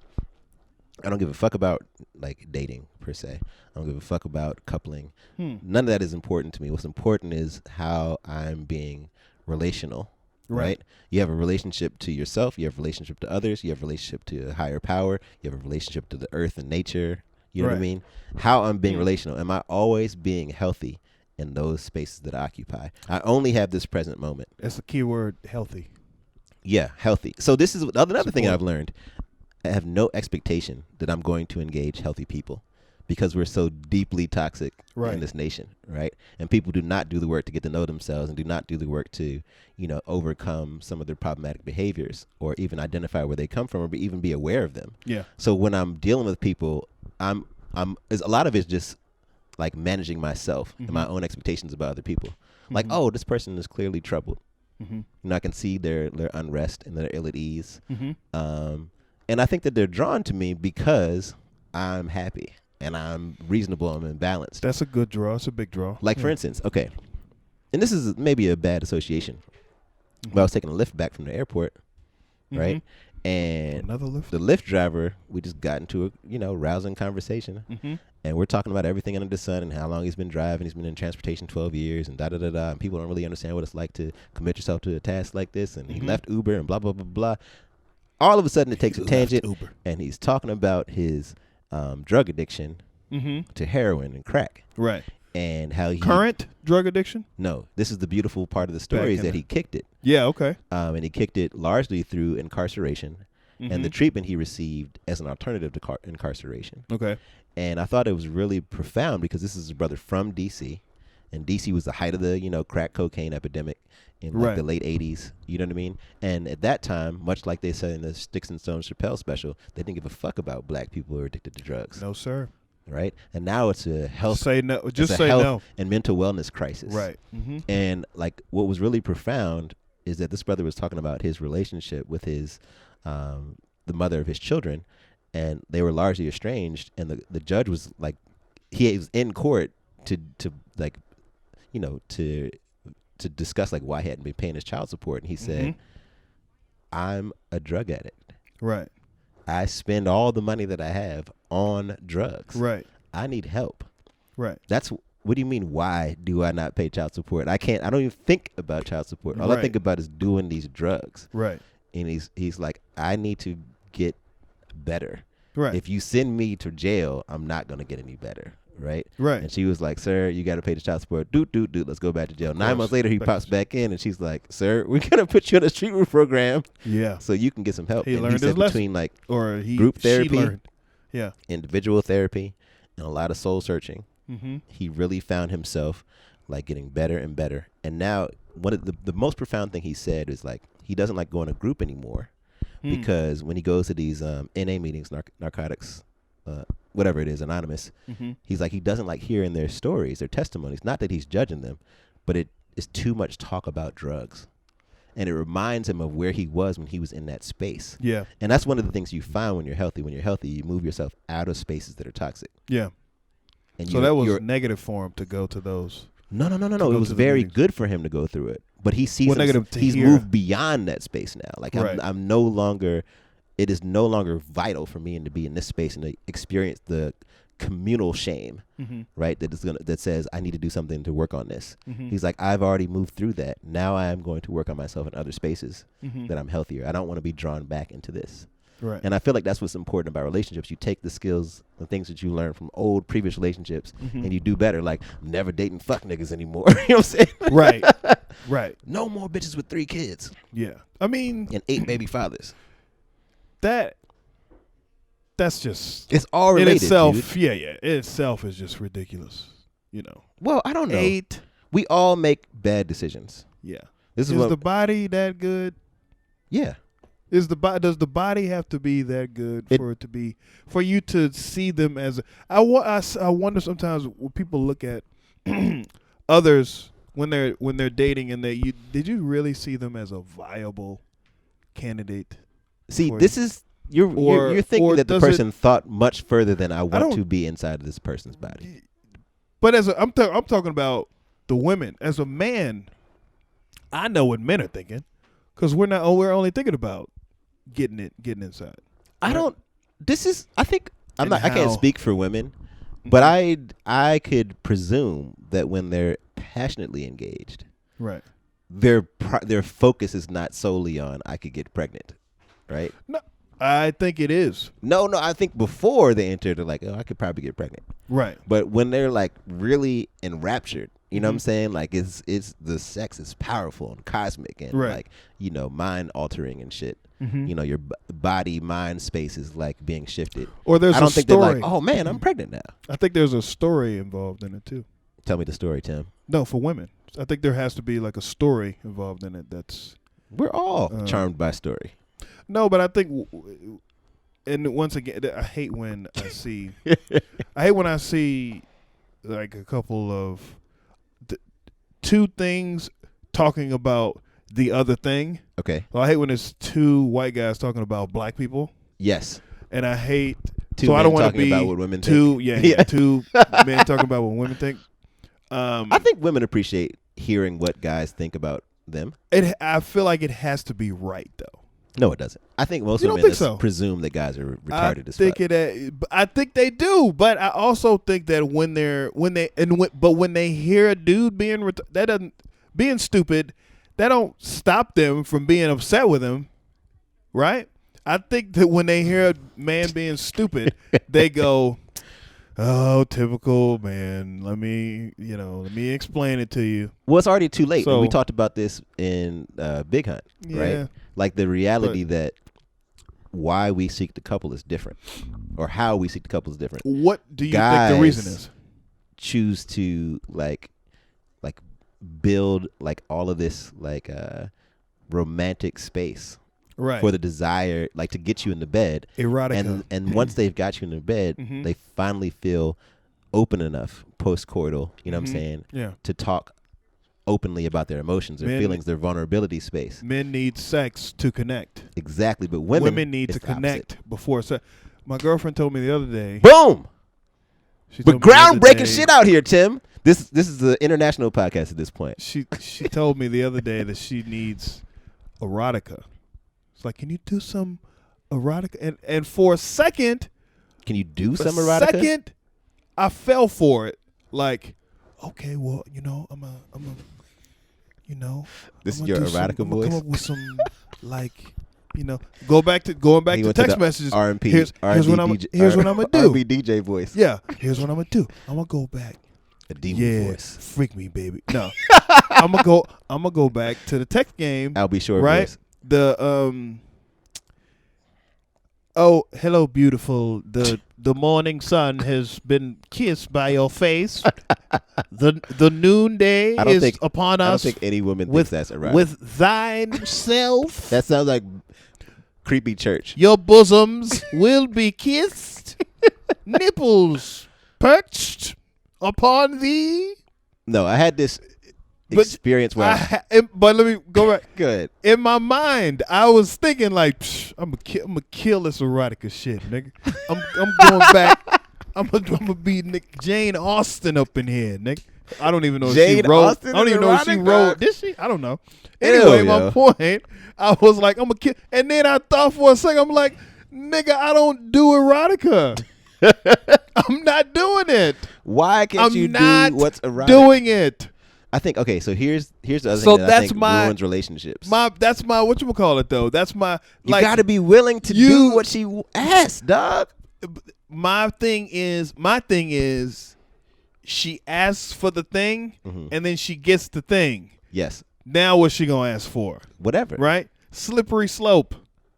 A: I don't give a fuck about like dating per se. I don't give a fuck about coupling. None of that is important to me. What's important is how I'm being relational. Right? You have a relationship to yourself. You have a relationship to others. You have a relationship to a higher power. You have a relationship to the earth and nature. You know what I mean? How I'm being relational. Am I always being healthy in those spaces that I occupy? I only have this present moment.
B: That's the key word, healthy.
A: Yeah, healthy. So this is another thing I've learned. I have no expectation that I'm going to engage healthy people because we're so deeply toxic in this nation, right? And people do not do the work to get to know themselves and do not do the work to, overcome some of their problematic behaviors or even identify where they come from or even be aware of them.
B: Yeah.
A: So when I'm dealing with people, a lot of it's just like managing myself and my own expectations about other people. Like, oh, this person is clearly troubled. I can see their unrest and their ill at ease. And I think that they're drawn to me because I'm happy and I'm reasonable and balanced.
B: That's a good draw. It's a big draw.
A: Like, for instance, okay, and this is maybe a bad association, but I was taking a Lyft back from the airport, right? And
B: another Lyft?
A: The Lyft driver, we just got into a, rousing conversation. And we're talking about everything under the sun and how long he's been driving. He's been in transportation 12 years and da-da-da-da. And people don't really understand what it's like to commit yourself to a task like this. And he left Uber and blah, blah, blah, blah. All of a sudden, it takes a tangent, and he's talking about his drug addiction to heroin and crack.
B: Right.
A: And how he...
B: Current drug addiction?
A: No. This is the beautiful part of the story is that he kicked it.
B: Yeah, okay.
A: And he kicked it largely through incarceration and the treatment he received as an alternative to incarceration.
B: Okay.
A: And I thought it was really profound because this is a brother from D.C., and D.C. was the height of the, crack cocaine epidemic in the late 80s. You know what I mean? And at that time, much like they said in the Sticks and Stones Chappelle special, they didn't give a fuck about black people who are addicted to drugs.
B: No, sir.
A: Right? And now it's a health... and mental wellness crisis.
B: Right.
A: And like what was really profound is that this brother was talking about his relationship with his the mother of his children, and they were largely estranged, and the judge was like, he was in court to discuss like why he hadn't been paying his child support, and he said, I'm a drug addict.
B: Right.
A: I spend all the money that I have on drugs.
B: Right.
A: I need help.
B: Right.
A: What do you mean, why do I not pay child support? I don't even think about child support. All I think about is doing these drugs.
B: Right.
A: And he's like, I need to get better.
B: Right.
A: If you send me to jail, I'm not going to get any better. Right.
B: Right.
A: And she was like, sir, you got to pay the child support. Doot. Let's go back to jail. 9 months later, he pops back in and she's like, sir, we're going to put you on a treatment program.
B: Yeah.
A: So you can get some help.
B: He
A: and
B: learned
A: he
B: his
A: said
B: lesson.
A: between group therapy,
B: yeah,
A: individual therapy, and a lot of soul searching, he really found himself getting better and better. And now one of the most profound thing he said is he doesn't like going to group anymore because when he goes to these NA meetings, narcotics, whatever it is, anonymous, he's like, he doesn't like hearing their stories, their testimonies. Not that he's judging them, but it is too much talk about drugs. And it reminds him of where he was when he was in that space.
B: Yeah.
A: And that's one of the things you find when you're healthy. When you're healthy, you move yourself out of spaces that are toxic.
B: Yeah.
A: And
B: so that was negative for him to go to those.
A: No. It was very good for him to go through it. But he sees he's moved beyond that space now. I'm no longer, it is no longer vital for me to be in this space and to experience the communal shame, right? That says I need to do something to work on this. He's like, I've already moved through that. Now I am going to work on myself in other spaces that I'm healthier. I don't want to be drawn back into this.
B: Right.
A: And I feel like that's what's important about relationships. You take the skills, the things that you learn from old previous relationships, and you do better. Like, I'm never dating fuck niggas anymore. You know what I'm saying?
B: Right. Right.
A: No more bitches with 3 kids.
B: Yeah. I mean,
A: and 8 baby fathers.
B: That's just,
A: it's all related,
B: in itself.
A: Dude.
B: Yeah. It itself is just ridiculous.
A: Well, I don't know.
B: 8.
A: We all make bad decisions.
B: Yeah.
A: Is
B: the body that good?
A: Yeah.
B: Does the body have to be that good for you to see them as I wonder sometimes when people look at others when they're dating and did you really see them as a viable candidate?
A: See, this is you're thinking that the person thought much further than I want to be inside of this person's body.
B: But I'm talking about the women. As a man, I know what men are thinking because we're only thinking about getting inside.
A: I can't speak for women, but I could presume that when they're passionately engaged,
B: right,
A: their focus is not solely on I could get pregnant, right?
B: No, I think it is.
A: No, I think before they enter, they're like, oh, I could probably get pregnant,
B: right?
A: But when they're really enraptured, you know what I'm saying? It's the sex is powerful and cosmic and mind altering and shit. Your body mind space is being shifted.
B: Or there's
A: I don't
B: a
A: think
B: story.
A: They're like, oh man, I'm pregnant now.
B: I think there's a story involved in it too.
A: Tell me the story, Tim.
B: No, for women, I think there has to be a story involved in it.
A: We're all charmed by story.
B: No, but I think, and once again, I hate when I see, a couple of two things talking about the other thing.
A: Okay.
B: Well, I hate when it's 2 white guys talking about black people.
A: Yes.
B: And I hate
A: 2
B: so
A: men
B: I don't want to be
A: about what women
B: two.
A: think.
B: Yeah. 2 men talking about what women think.
A: I think women appreciate hearing what guys think about them.
B: I feel like it has to be right though.
A: No, it doesn't. I think most women presume that guys are retarded as fuck.
B: I think they do, but I also think that when they hear a dude being stupid, that don't stop them from being upset with him, right? I think that when they hear a man being stupid, they go, "Oh, typical man. Let me explain it to you."
A: Well, it's already too late. So, we talked about this in Big Hunt, right? The reality that why we seek the couple is different, or how we seek the couple is different.
B: What do you think the reason is?
A: Choose to build all of this romantic space,
B: right,
A: for the desire to get you in the bed,
B: erotica,
A: and once they've got you in the bed, they finally feel open enough post-coital, you know what I'm saying, to talk openly about their emotions, their feelings, their vulnerability space.
B: Men need sex to connect.
A: Exactly, but women
B: need to connect before sex. My girlfriend told me the other day.
A: Boom. We're groundbreaking shit out here, Tim. This is the international podcast at this point.
B: She told me the other day that she needs erotica. It's like, can you do some erotica, and for a second,
A: can you do some erotica?
B: Second, I fell for it. Like, okay, well, I'm a,
A: this is
B: I'm
A: your
B: gonna
A: erotica voice.
B: Come up with some like, going back to text messages.
A: R&B.
B: Here's what I'm gonna do.
A: R&B DJ voice.
B: Yeah, here's what I'm gonna do. I'm gonna go back.
A: A demon voice.
B: Freak me, baby. No, I'm gonna go back to the text game.
A: I'll be sure.
B: Right.
A: Voice.
B: Oh, hello, beautiful. The morning sun has been kissed by your face. The noonday is upon us.
A: I don't think any woman thinks that's erotic.
B: With thine self.
A: That sounds like creepy church.
B: Your bosoms will be kissed. Nipples perched upon thee.
A: No, I had this experience where
B: but let me go back.
A: Good.
B: In my mind, I was thinking like, I'm gonna kill this erotica shit, nigga. I'm going back. I'm gonna be Jane Austen up in here, nigga. I don't even know if she wrote.
A: Austen
B: I don't even know if she wrote. Did she? I don't know. Anyway, my point. I was like, I'm gonna kill. And then I thought for a second, I'm like, nigga, I don't do erotica. I'm not doing it.
A: Why can't you do what's erotic?
B: Doing it.
A: I think so. Here's the other
B: so
A: thing that I think ruins relationships.
B: That's my whatchamacallit though. That's my
A: you gotta be willing to do what she asks, dog.
B: My thing is she asks for the thing and then she gets the thing.
A: Yes.
B: Now what's she gonna ask for?
A: Whatever.
B: Right? Slippery slope.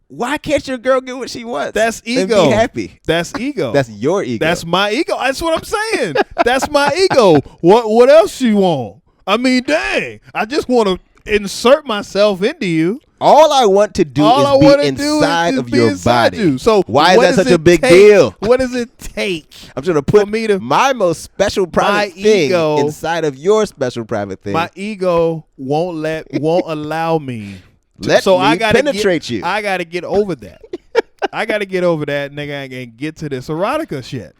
A: Why can't your girl get what she wants?
B: That's ego.
A: And be happy.
B: That's ego.
A: That's your ego.
B: That's my ego. That's what I'm saying. That's my ego. What else you want? I mean, dang. I just want to insert myself into you.
A: All I want to do is be inside of your body.
B: So
A: why is that such a big deal?
B: What does it take?
A: I'm trying to put my most special private thing inside of your special private thing.
B: My ego won't allow me.
A: I gotta penetrate you.
B: I got to get over that. I got to get over that, nigga, and get to this erotica shit.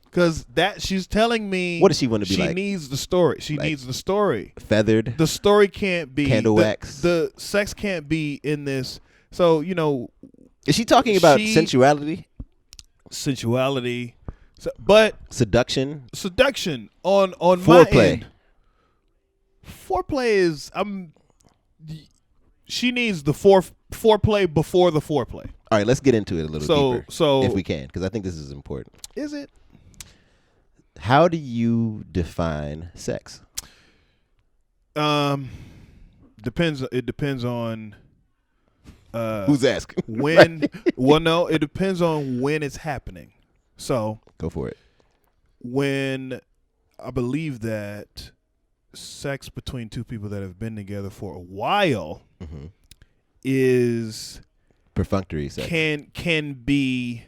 B: Because she's telling me.
A: What does she want to be like?
B: She needs the story. She needs the story.
A: Feathered.
B: The story can't be.
A: Candle wax.
B: The sex can't be in this. So,
A: is she talking about sensuality?
B: Sensuality. But.
A: Seduction.
B: On
A: foreplay.
B: My end. Foreplay is. She needs the foreplay before the foreplay.
A: All right, let's get into it a little deeper.
B: So
A: if we can, because I think this is important.
B: Is it?
A: How do you define sex?
B: Depends. It depends on
A: who's asking.
B: When? Well, no. It depends on when it's happening. So
A: go for it.
B: When I believe that sex between two people that have been together for a while is
A: perfunctory sex.
B: Can be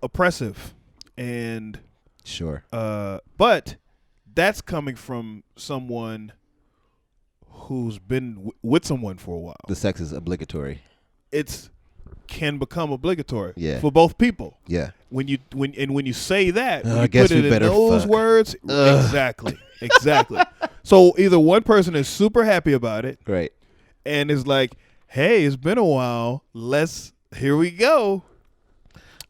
B: oppressive and
A: sure.
B: But that's coming from someone who's been with someone for a while.
A: The sex is obligatory.
B: Can become obligatory for
A: yeah.
B: both people.
A: Yeah.
B: When you say that, when
A: I
B: you
A: guess
B: put it in those
A: fuck.
B: words, exactly. So either one person is super happy about it,
A: right,
B: and is like, "Hey, it's been a while. Here we go,"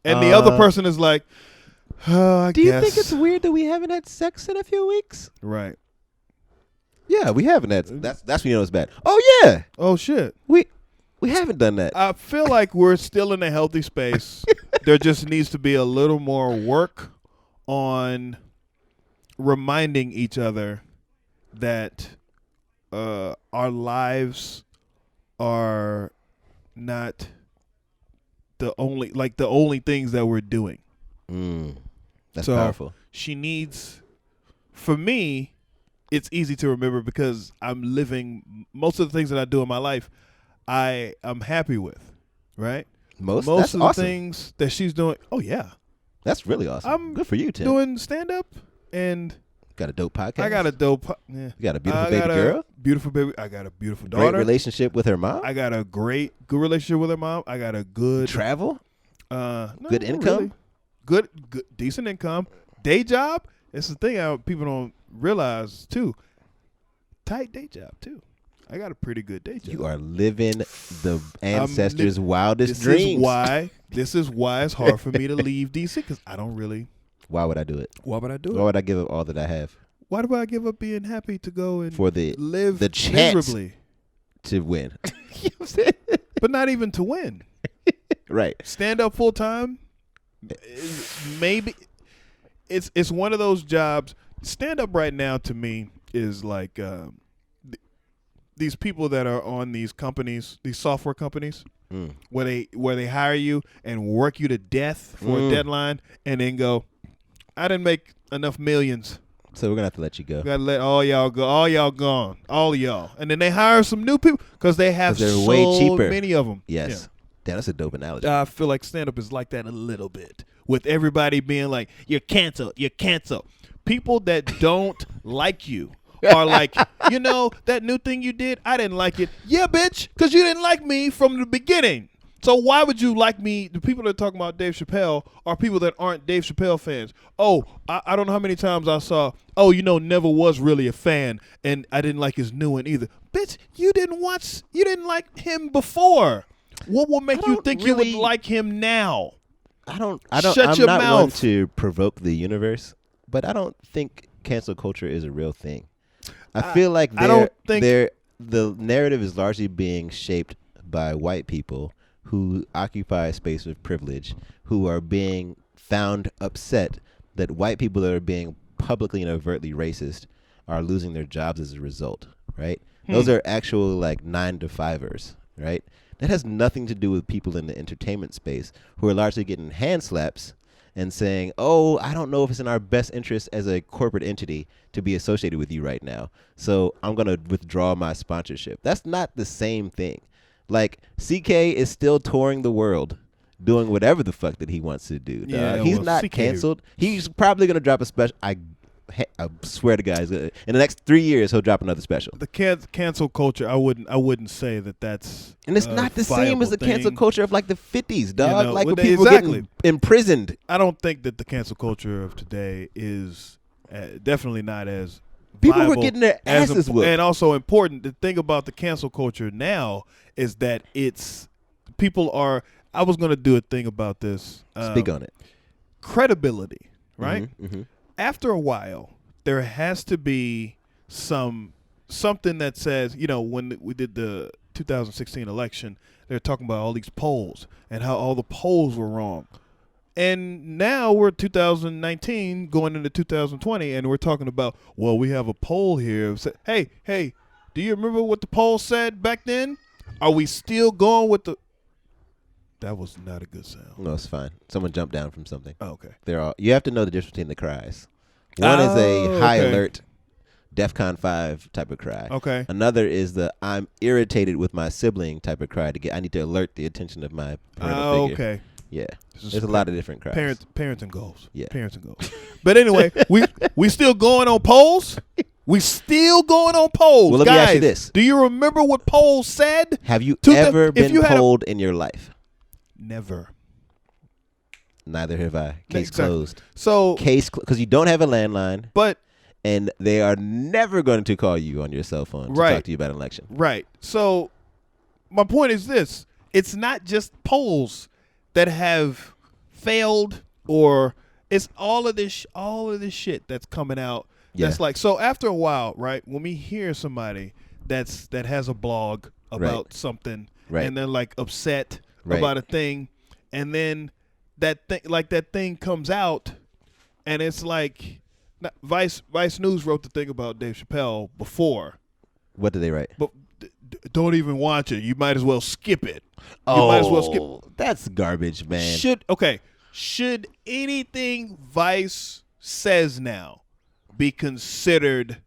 B: and the other person is like, "I guess."
A: Do you think it's weird that we haven't had sex in a few weeks?
B: Right.
A: Yeah, we haven't had. That's when you know it's bad. Oh yeah.
B: Oh shit.
A: We haven't done that.
B: I feel like we're still in a healthy space. There just needs to be a little more work on reminding each other that our lives are not the only things that we're doing.
A: That's powerful.
B: She needs, for me, it's easy to remember because I'm living most of the things that I do in my life. I'm happy with, right?
A: Most
B: of the
A: awesome.
B: things that she's doing. Oh yeah,
A: that's really awesome. Good for you, Tim.
B: Doing stand up and
A: got a dope podcast.
B: I got a dope. Yeah.
A: You got a beautiful baby girl.
B: Beautiful baby. I got a beautiful daughter.
A: Great relationship with her mom.
B: I got a good relationship with her mom. I got a good
A: travel.
B: No,
A: good income.
B: Really. Good, decent income. Day job. It's the thing people don't realize too. Tight day job too. I got a pretty good day job.
A: You are living the ancestors' wildest dreams.
B: This is why it's hard for me to leave DC, because I don't really.
A: Why would I do it?
B: Why would I do it?
A: Why would I give up all that I have?
B: Why do I give up being happy to go and live
A: the chance
B: miserably
A: to win?
B: You know what I'm saying? But not even to win.
A: Right.
B: Stand up full time. Maybe it's one of those jobs. Stand up right now to me is like these people that are on these companies, these software companies, where they hire you and work you to death for a deadline, and then go, I didn't make enough millions.
A: So we're gonna have to let you go.
B: We gotta let all y'all go. All y'all gone. All of y'all. And then they hire some new people because they have so
A: way cheaper.
B: many of them.
A: Yes.
B: Yeah.
A: Damn, that's a dope analogy.
B: I feel like stand-up is like that a little bit. With everybody being like, you're canceled. You're canceled. People that don't like you are like, you know, that new thing you did, I didn't like it. Yeah, bitch, because you didn't like me from the beginning. So why would you like me? The people that are talking about Dave Chappelle are people that aren't Dave Chappelle fans. Oh, I don't know how many times I saw, oh, you know, never was really a fan, and I didn't like his new one either. Bitch, you didn't like him before. What will make you think you would like him now?
A: I'm
B: Shut your
A: not
B: mouth.
A: one to provoke the universe, but I don't think cancel culture is a real thing. I feel like the narrative is largely being shaped by white people who occupy a space of privilege, who are being found upset that white people that are being publicly and overtly racist are losing their jobs as a result, right? Those are actual like 9-to-5ers, right? That has nothing to do with people in the entertainment space who are largely getting hand slaps and saying, oh, I don't know if it's in our best interest as a corporate entity to be associated with you right now, so I'm going to withdraw my sponsorship. That's not the same thing. Like, CK is still touring the world, doing whatever the fuck that he wants to do.
B: Yeah,
A: he's
B: well,
A: not
B: CK
A: canceled. He's probably going to drop a special. I swear to God, in the next 3 years, he'll drop another special.
B: The cancel culture, I wouldn't say that's.
A: And it's not the same as the cancel culture of like the 50s, dog.
B: You know,
A: like when
B: well,
A: people were getting imprisoned.
B: I don't think that the cancel culture of today is definitely not as.
A: People were getting their asses whooped.
B: And also important, the thing about the cancel culture now is that people are. I was going to do a thing about this.
A: Speak on it.
B: Credibility, right?
A: Mm-hmm.
B: After a while, there has to be something that says, you know, when we did the 2016 election, they're talking about all these polls and how all the polls were wrong. And now we're 2019 going into 2020, and we're talking about, well, we have a poll here. Hey, do you remember what the poll said back then? Are we still going with the... That was not a good sound.
A: No, it's fine. Someone jumped down from something.
B: Oh, okay.
A: You have to know the difference between the cries. One is a high alert, DEFCON 5 type of cry.
B: Okay.
A: Another is the I'm irritated with my sibling type of cry. I need to alert the attention of my parental figure.
B: Okay.
A: Yeah. There's a lot of different cries.
B: Parents and goals.
A: Yeah.
B: Parents and goals. But anyway, we still going on polls? We still going on polls.
A: Well, let me ask you this.
B: Do you remember what polls said?
A: Have you ever been polled in your life?
B: Never.
A: Neither have I. Case closed.
B: So
A: because you don't have a landline.
B: But
A: and they are never going to call you on your cell phone to talk to you about an election.
B: Right. So my point is this: it's not just polls that have failed, or it's all of this shit that's coming out. Yeah. That's like, so after a while, right? When we hear somebody that has a blog about something, and they're like upset about a thing, and then that thing comes out, and it's like Vice News wrote the thing about Dave Chappelle before.
A: What did they write?
B: But don't even watch it. You might as well skip it.
A: You might as well skip. That's garbage, man.
B: Should anything Vice says now be considered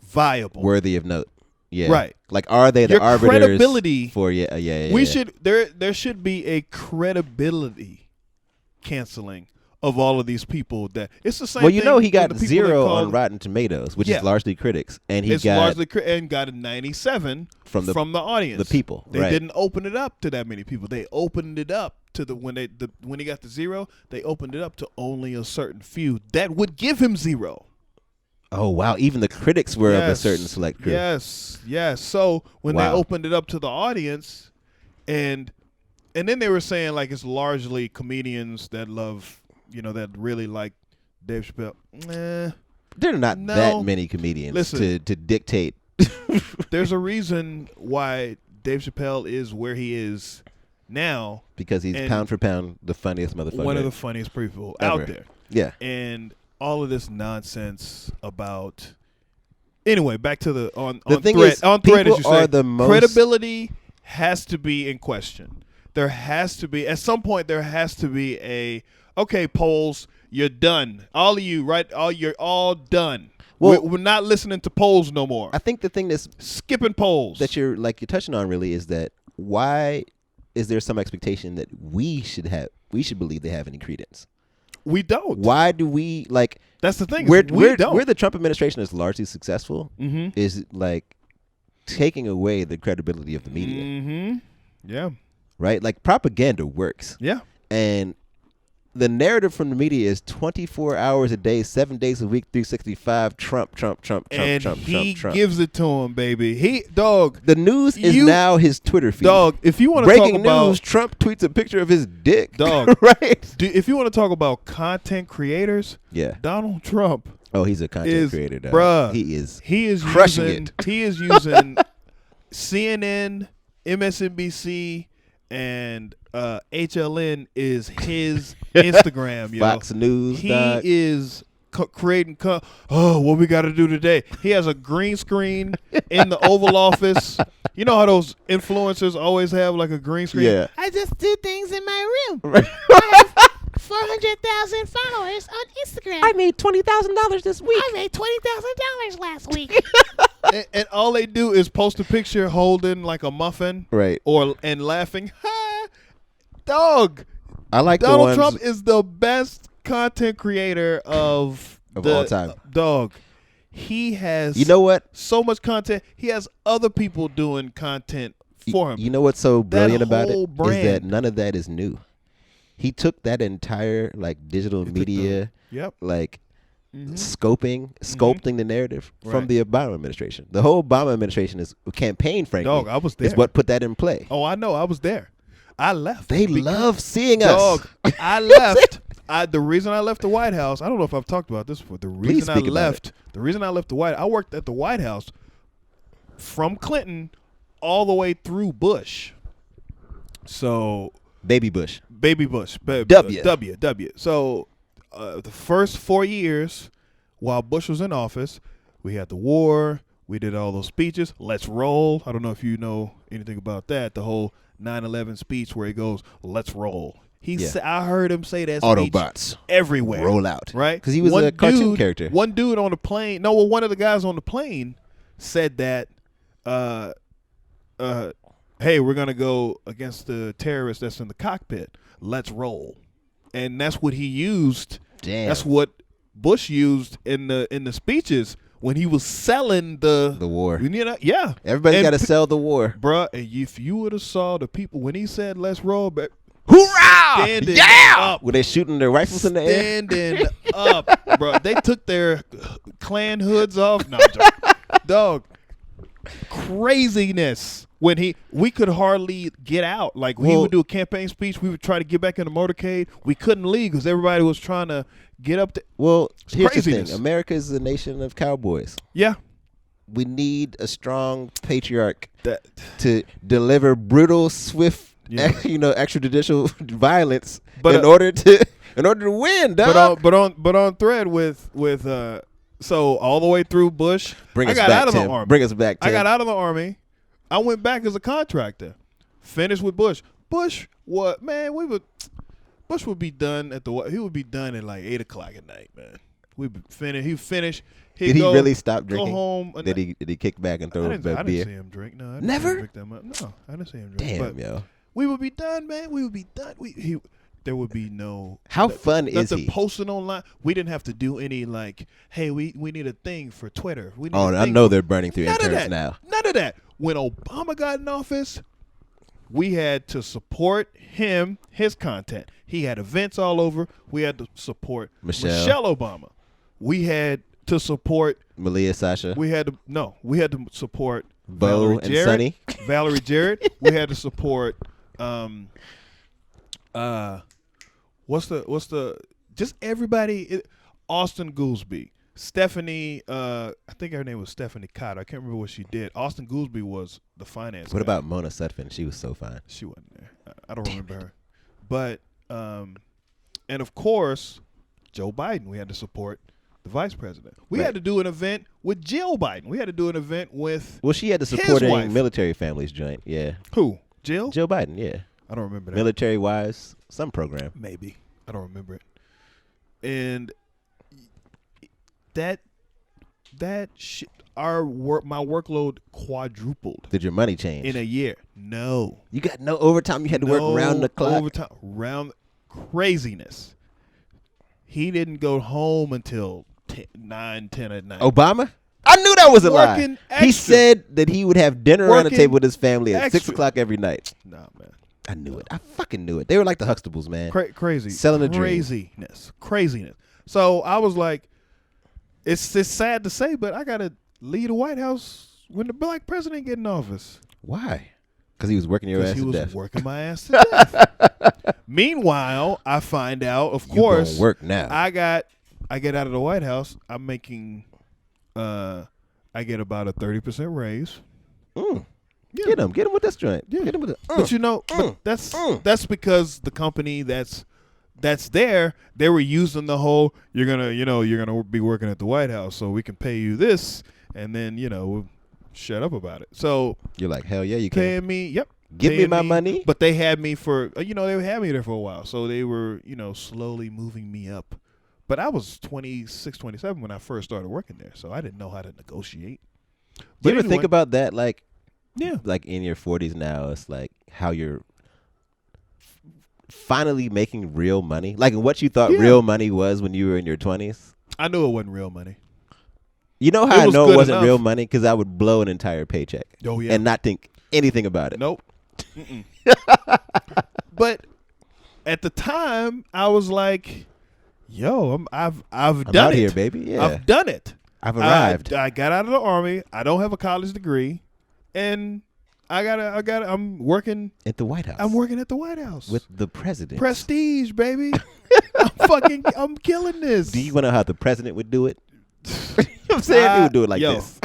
B: viable,
A: worthy of note? Yeah,
B: right.
A: Like, are they the arbiters
B: credibility
A: for? Yeah.
B: We should there should be a credibility canceling of all of these people. That it's the same.
A: Well, you
B: thing
A: know, he got
B: with the
A: 0 on Rotten Tomatoes, which is largely critics, and
B: and got a 97 from the audience,
A: the people.
B: They didn't open it up to that many people. They opened it up to when he got the 0, they opened it up to only a certain few that would give him 0.
A: Oh wow! Even the critics were of a certain select group.
B: Yes. So when they opened it up to the audience, and then they were saying like it's largely comedians that love, that really like Dave Chappelle.
A: There are not that many comedians to dictate.
B: There's a reason why Dave Chappelle is where he is now.
A: Because he's pound for pound the funniest motherfucker.
B: One of the funniest people
A: ever
B: out there.
A: Yeah.
B: And all of this nonsense about. Anyway, back to the on
A: thing
B: thread.
A: Is,
B: on thread, as you say,
A: the most
B: credibility has to be in question. There has to be, at some point, there has to be okay, polls, you're done. All of you, right? You're all done. Well, we're not listening to polls no more.
A: I think the thing that's
B: skipping polls
A: that you're touching on really is that why is there some expectation that we should believe they have any credence?
B: We don't.
A: Why do we like?
B: That's the thing.
A: Where
B: don't.
A: The Trump administration is largely successful is like taking away the credibility of the media.
B: Mm-hmm. Yeah.
A: Right? Like propaganda works.
B: Yeah.
A: And the narrative from the media is 24 hours a day, 7 days a week, 365. Trump.
B: And he gives it to him, baby.
A: The news is now his Twitter feed.
B: Dog, if you want to
A: talk about news, Trump tweets a picture of his dick.
B: Dog,
A: right?
B: If you want to talk about content creators, Donald Trump.
A: Oh, he's a content creator, dog.
B: Bruh,
A: he is
B: crushing
A: it.
B: He is using CNN, MSNBC, and HLN is his Instagram, yo.
A: Fox News.
B: He is creating. What we got to do today? He has a green screen in the Oval Office. You know how those influencers always have like a green screen?
A: Yeah.
C: I just do things in my room. I have 400,000 followers on Instagram.
A: I made $20,000 this week.
C: I made $20,000 last week.
B: and all they do is post a picture holding like a muffin,
A: right?
B: And laughing. Ha! Dog.
A: I like
B: Donald Trump is the best content creator of
A: all time.
B: Dog. He has.
A: You know what?
B: So much content. He has other people doing content for him.
A: You know what's so brilliant about it
B: brand.
A: is that none of that is new. He took that entire like digital media, like sculpting the narrative from the Obama administration. The whole Obama administration is campaign, frankly.
B: Dog, I was there.
A: Is what put that in play.
B: Oh, I know. I was there. I left.
A: They love seeing us.
B: Dog, I left. The reason I left the White House, I don't know if I've talked about this before. The reason I left the White, I worked at the White House from Clinton all the way through Bush. So
A: Baby Bush.
B: W. So the first 4 years while Bush was in office, we had the war. We did all those speeches. Let's roll. I don't know if you know anything about that. The whole 9/11 speech where he goes, "Let's roll." I heard him say that speech
A: Autobots
B: everywhere.
A: Roll out.
B: Right?
A: Because he was a cartoon character.
B: One dude on the plane. One of the guys on the plane said that, hey, we're going to go against the terrorist that's in the cockpit. Let's roll. And that's what he used.
A: Damn.
B: That's what Bush used in the speeches when he was selling the
A: war.
B: Yeah.
A: Everybody's got to sell the war.
B: Bruh, and if you would have saw the people when he said, "Let's roll," but
A: hoorah!
B: Standing up.
A: Were they shooting their rifles in the air?
B: Standing up, bro. They took their Klan hoods off. No, dog. Craziness. When we could hardly get out. Like we would do a campaign speech. We would try to get back in the motorcade. We couldn't leave because everybody was trying to get up there.
A: Well, here's
B: craziness.
A: the thing. America is a nation of cowboys.
B: Yeah.
A: We need a strong patriarch to deliver brutal, swift, extrajudicial violence in order to win, dog.
B: But on thread with so all the way through Bush, I got out of the Army.
A: Bring us back, Tim.
B: I got out of the Army. I went back as a contractor. Finished with Bush. Bush, what man? Bush would be done he would be done at like 8:00 at night, man. We finished. He finished.
A: Did he really stop drinking?
B: Go home.
A: Did he kick back and throw back beer?
B: I didn't see him drink. No,
A: never.
B: Drink that much. No, I didn't see him drink.
A: Damn, yo.
B: We would be done, man. We would be done. There would be no.
A: How fun is he?
B: Posting online. We didn't have to do any like, hey, we need a thing for Twitter.
A: I know they're burning through interns now.
B: None of that. When Obama got in office, we had to support him, his content. He had events all over. We had to support Michelle Obama. We had to support
A: Malia, Sasha,
B: We had to support
A: Bo
B: Valerie
A: and
B: Jarrett,
A: Sonny.
B: Valerie Jarrett. We had to support what's the just everybody. Austin Goolsby, Stephanie. I think her name was Stephanie Cotter. I can't remember what she did. Austin Goolsby was the finance.
A: What
B: guy.
A: about Mona Sutphin? She was so fine.
B: She wasn't there. I don't remember her. But and of course, Joe Biden. We had to support the vice president. We had to do an event with Jill Biden. We had to do an event with.
A: Well, she had the supporting military families joint. Yeah.
B: Who? Jill?
A: Joe Biden. Yeah.
B: I don't remember that.
A: Military wise, some program.
B: Maybe. I don't remember it. And that shit, my workload quadrupled.
A: Did your money change
B: in a year? No.
A: You got no overtime. You had to work around the clock.
B: Overtime, round craziness. He didn't go home until 9, 10 at night.
A: Obama? I knew that was a lie.
B: Extra.
A: He said that he would have dinner around the table with his family at 6 o'clock every night.
B: Nah, man.
A: I knew it. I fucking knew it. They were like the Huxtables, man.
B: Crazy.
A: Selling a dream.
B: Craziness. So I was like, it's sad to say, but I got to leave the White House when the black president get in office.
A: Why? Because he was working your ass to death.
B: Because he was working my ass to death. Meanwhile, I find out, of course,
A: gonna work now.
B: I get out of the White House. I'm making, I get about a 30% raise.
A: Yeah. Get him with this joint.
B: Yeah.
A: Get him with it.
B: But that's because the company that's there, they were using the whole you're gonna be working at the White House, so we can pay you this, and then we'll shut up about it. So
A: you're like, hell yeah, you can.
B: Paying me, yep.
A: Give me my money.
B: But they had me for they had me there for a while, so they were slowly moving me up. But I was 26, 27 when I first started working there, so I didn't know how to negotiate.
A: Do you ever think about that, like?
B: Yeah.
A: Like in your 40s now, it's like how you're finally making real money. Like what you thought real money was when you were in your 20s.
B: I knew it wasn't real money.
A: You know how I know it wasn't real money? Because I would blow an entire paycheck.
B: Oh, yeah.
A: And not think anything about it.
B: Nope. But at the time, I was like, yo, I've done
A: out
B: it.
A: Here, baby. Yeah.
B: I've done it.
A: I've arrived.
B: I got out of the Army. I don't have a college degree. And I'm working
A: at the White House.
B: I'm working at the White House
A: with the president.
B: Prestige, baby. I'm killing this.
A: Do you want to know how the president would do it? You know what I'm saying? He would do it like this.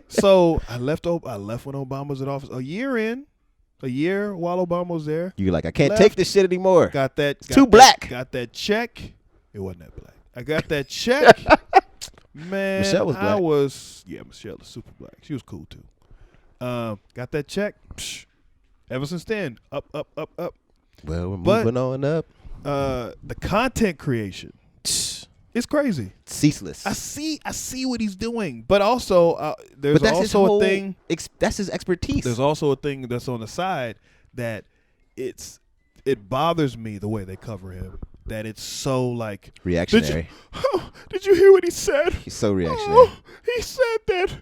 B: So I left when Obama was in office. A year while Obama was there.
A: You're like, I can't take this shit anymore.
B: Got
A: too black.
B: Got that check. It wasn't that black. I got that check. Man,
A: Michelle was black.
B: Michelle is super black. She was cool too. Got that check. Psh, ever since then, up.
A: Well, we're moving on up.
B: The content creation, it's crazy.
A: Ceaseless.
B: I see what he's doing, but also there's also a thing.
A: That's his expertise.
B: There's also a thing that's on the side that it bothers me the way they cover him. That it's so like
A: reactionary.
B: Did you hear what he said?
A: He's so reactionary.
B: He said that.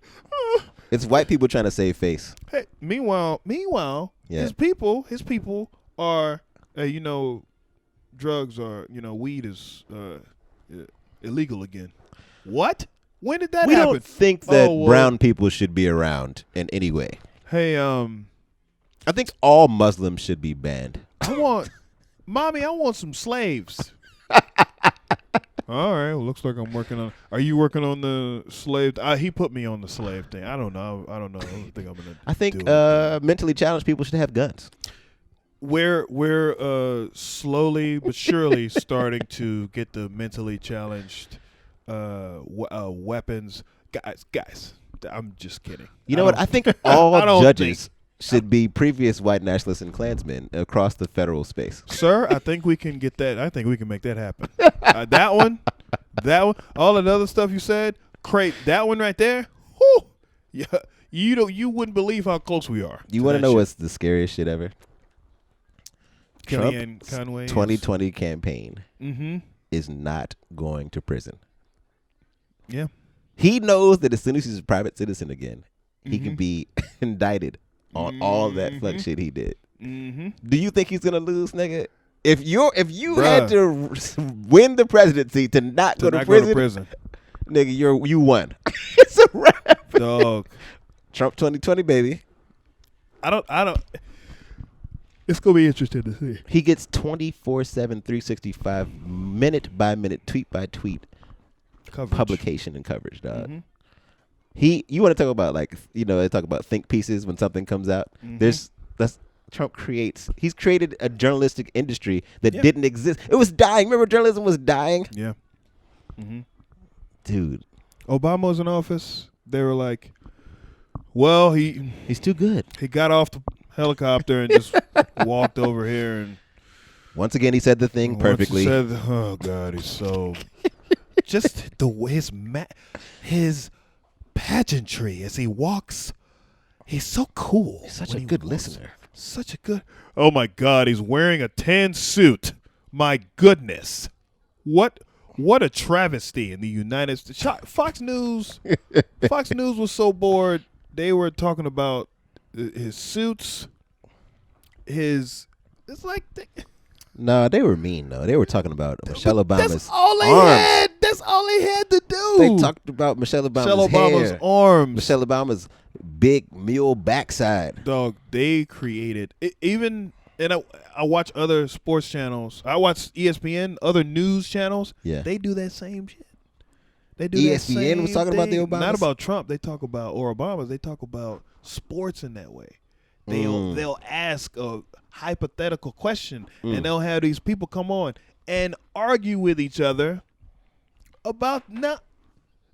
A: It's white people trying to save face.
B: Hey, meanwhile,
A: yeah.
B: his people are, drugs are, weed is illegal again. What? When did that happen?
A: We don't think that brown people should be around in any way.
B: Hey,
A: I think all Muslims should be banned.
B: Mommy, I want some slaves. All right. Well, looks like I'm working on. Are you working on the slave? He put me on the slave thing. I don't know. I don't think I'm gonna.
A: I think mentally challenged people should have guns.
B: We're slowly but surely starting to get the mentally challenged weapons. Guys, I'm just kidding.
A: You know what? I think all judges should be previous white nationalists and Klansmen across the federal space.
B: Sir, I think we can get that. I think we can make that happen. That one, all of the other stuff you said, that one right there, whew, yeah, you wouldn't believe how close we are.
A: You want to know what's the scariest shit ever?
B: Trump's
A: 2020 campaign is not going to prison.
B: Yeah.
A: He knows that as soon as he's a private citizen again, he can be indicted on all that fuck shit he did. Do you think he's gonna lose, nigga? If you had to win the presidency to not go to prison, Nigga, you won. It's a wrap.
B: Dog.
A: Trump 2020, baby.
B: I don't. It's gonna be interesting to see.
A: He gets 24/7, 365, minute by minute, tweet by tweet,
B: Coverage.
A: publication and coverage, dog.
B: Mm-hmm.
A: You want to talk about they talk about think pieces when something comes out. Trump creates. He's created a journalistic industry that didn't exist. It was dying. Remember, journalism was dying.
B: Yeah. Mm-hmm.
A: Dude,
B: Obama was in office. They were like, "Well,
A: he's too good."
B: He got off the helicopter and just walked over here, and
A: once again he said the thing perfectly.
B: Oh God, he's so just the way his pageantry as he walks. He's so cool.
A: He's such a good listener.
B: Such a good. Oh my God, he's wearing a tan suit. My goodness, what a travesty in the United States. Fox News was so bored. They were talking about his suits. It's like.
A: No, they were mean though. They were talking about Michelle Obama's
B: That's all they
A: arms.
B: had. That's all they had to do.
A: They talked about Michelle Obama's hair,
B: arms.
A: Michelle Obama's big mule backside.
B: Dog, they created it, even, and I watch other sports channels. I watch ESPN, other news channels.
A: Yeah,
B: they do that same shit. They do
A: ESPN was talking about the Obamas.
B: Not about Trump. They talk about or Obamas. They talk about sports in that way. They'll ask a hypothetical question and they'll have these people come on and argue with each other about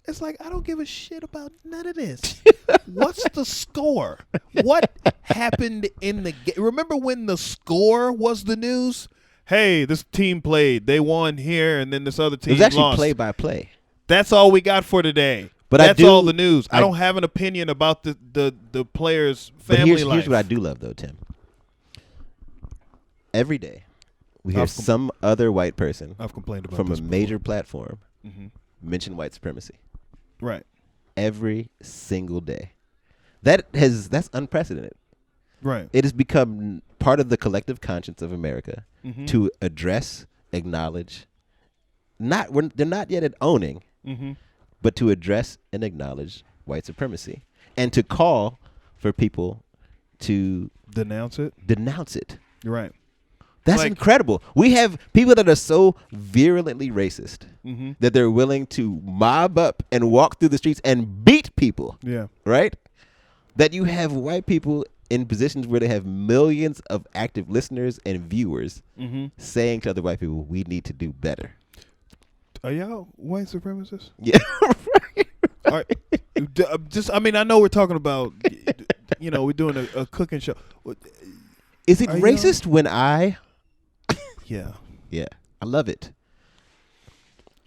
B: it's like, I don't give a shit about none of this. What's the score? What happened in the game? Remember when the score was the news? Hey, this team played. They won here, and then this other team lost.
A: It was actually play by play.
B: That's all we got for today. But that's all the news. I don't have an opinion about the players' family life.
A: Here's what I do love, though, Tim. Every day, we hear some other white person
B: I've complained about
A: from
B: this
A: a major platform
B: mention
A: white supremacy.
B: Right.
A: Every single day. That's unprecedented.
B: Right.
A: It has become part of the collective conscience of America to address, acknowledge, they're not yet at owning, but to address and acknowledge white supremacy and to call for people to
B: denounce it.
A: You're
B: right.
A: That's incredible. We have people that are so virulently racist that they're willing to mob up and walk through the streets and beat people.
B: Yeah.
A: Right? That you have white people in positions where they have millions of active listeners and viewers saying to other white people, we need to do better.
B: Are y'all white supremacists?
A: Yeah.
B: I know we're talking about, we're doing a cooking show.
A: Is it racist when I...
B: Yeah.
A: Yeah. I love it.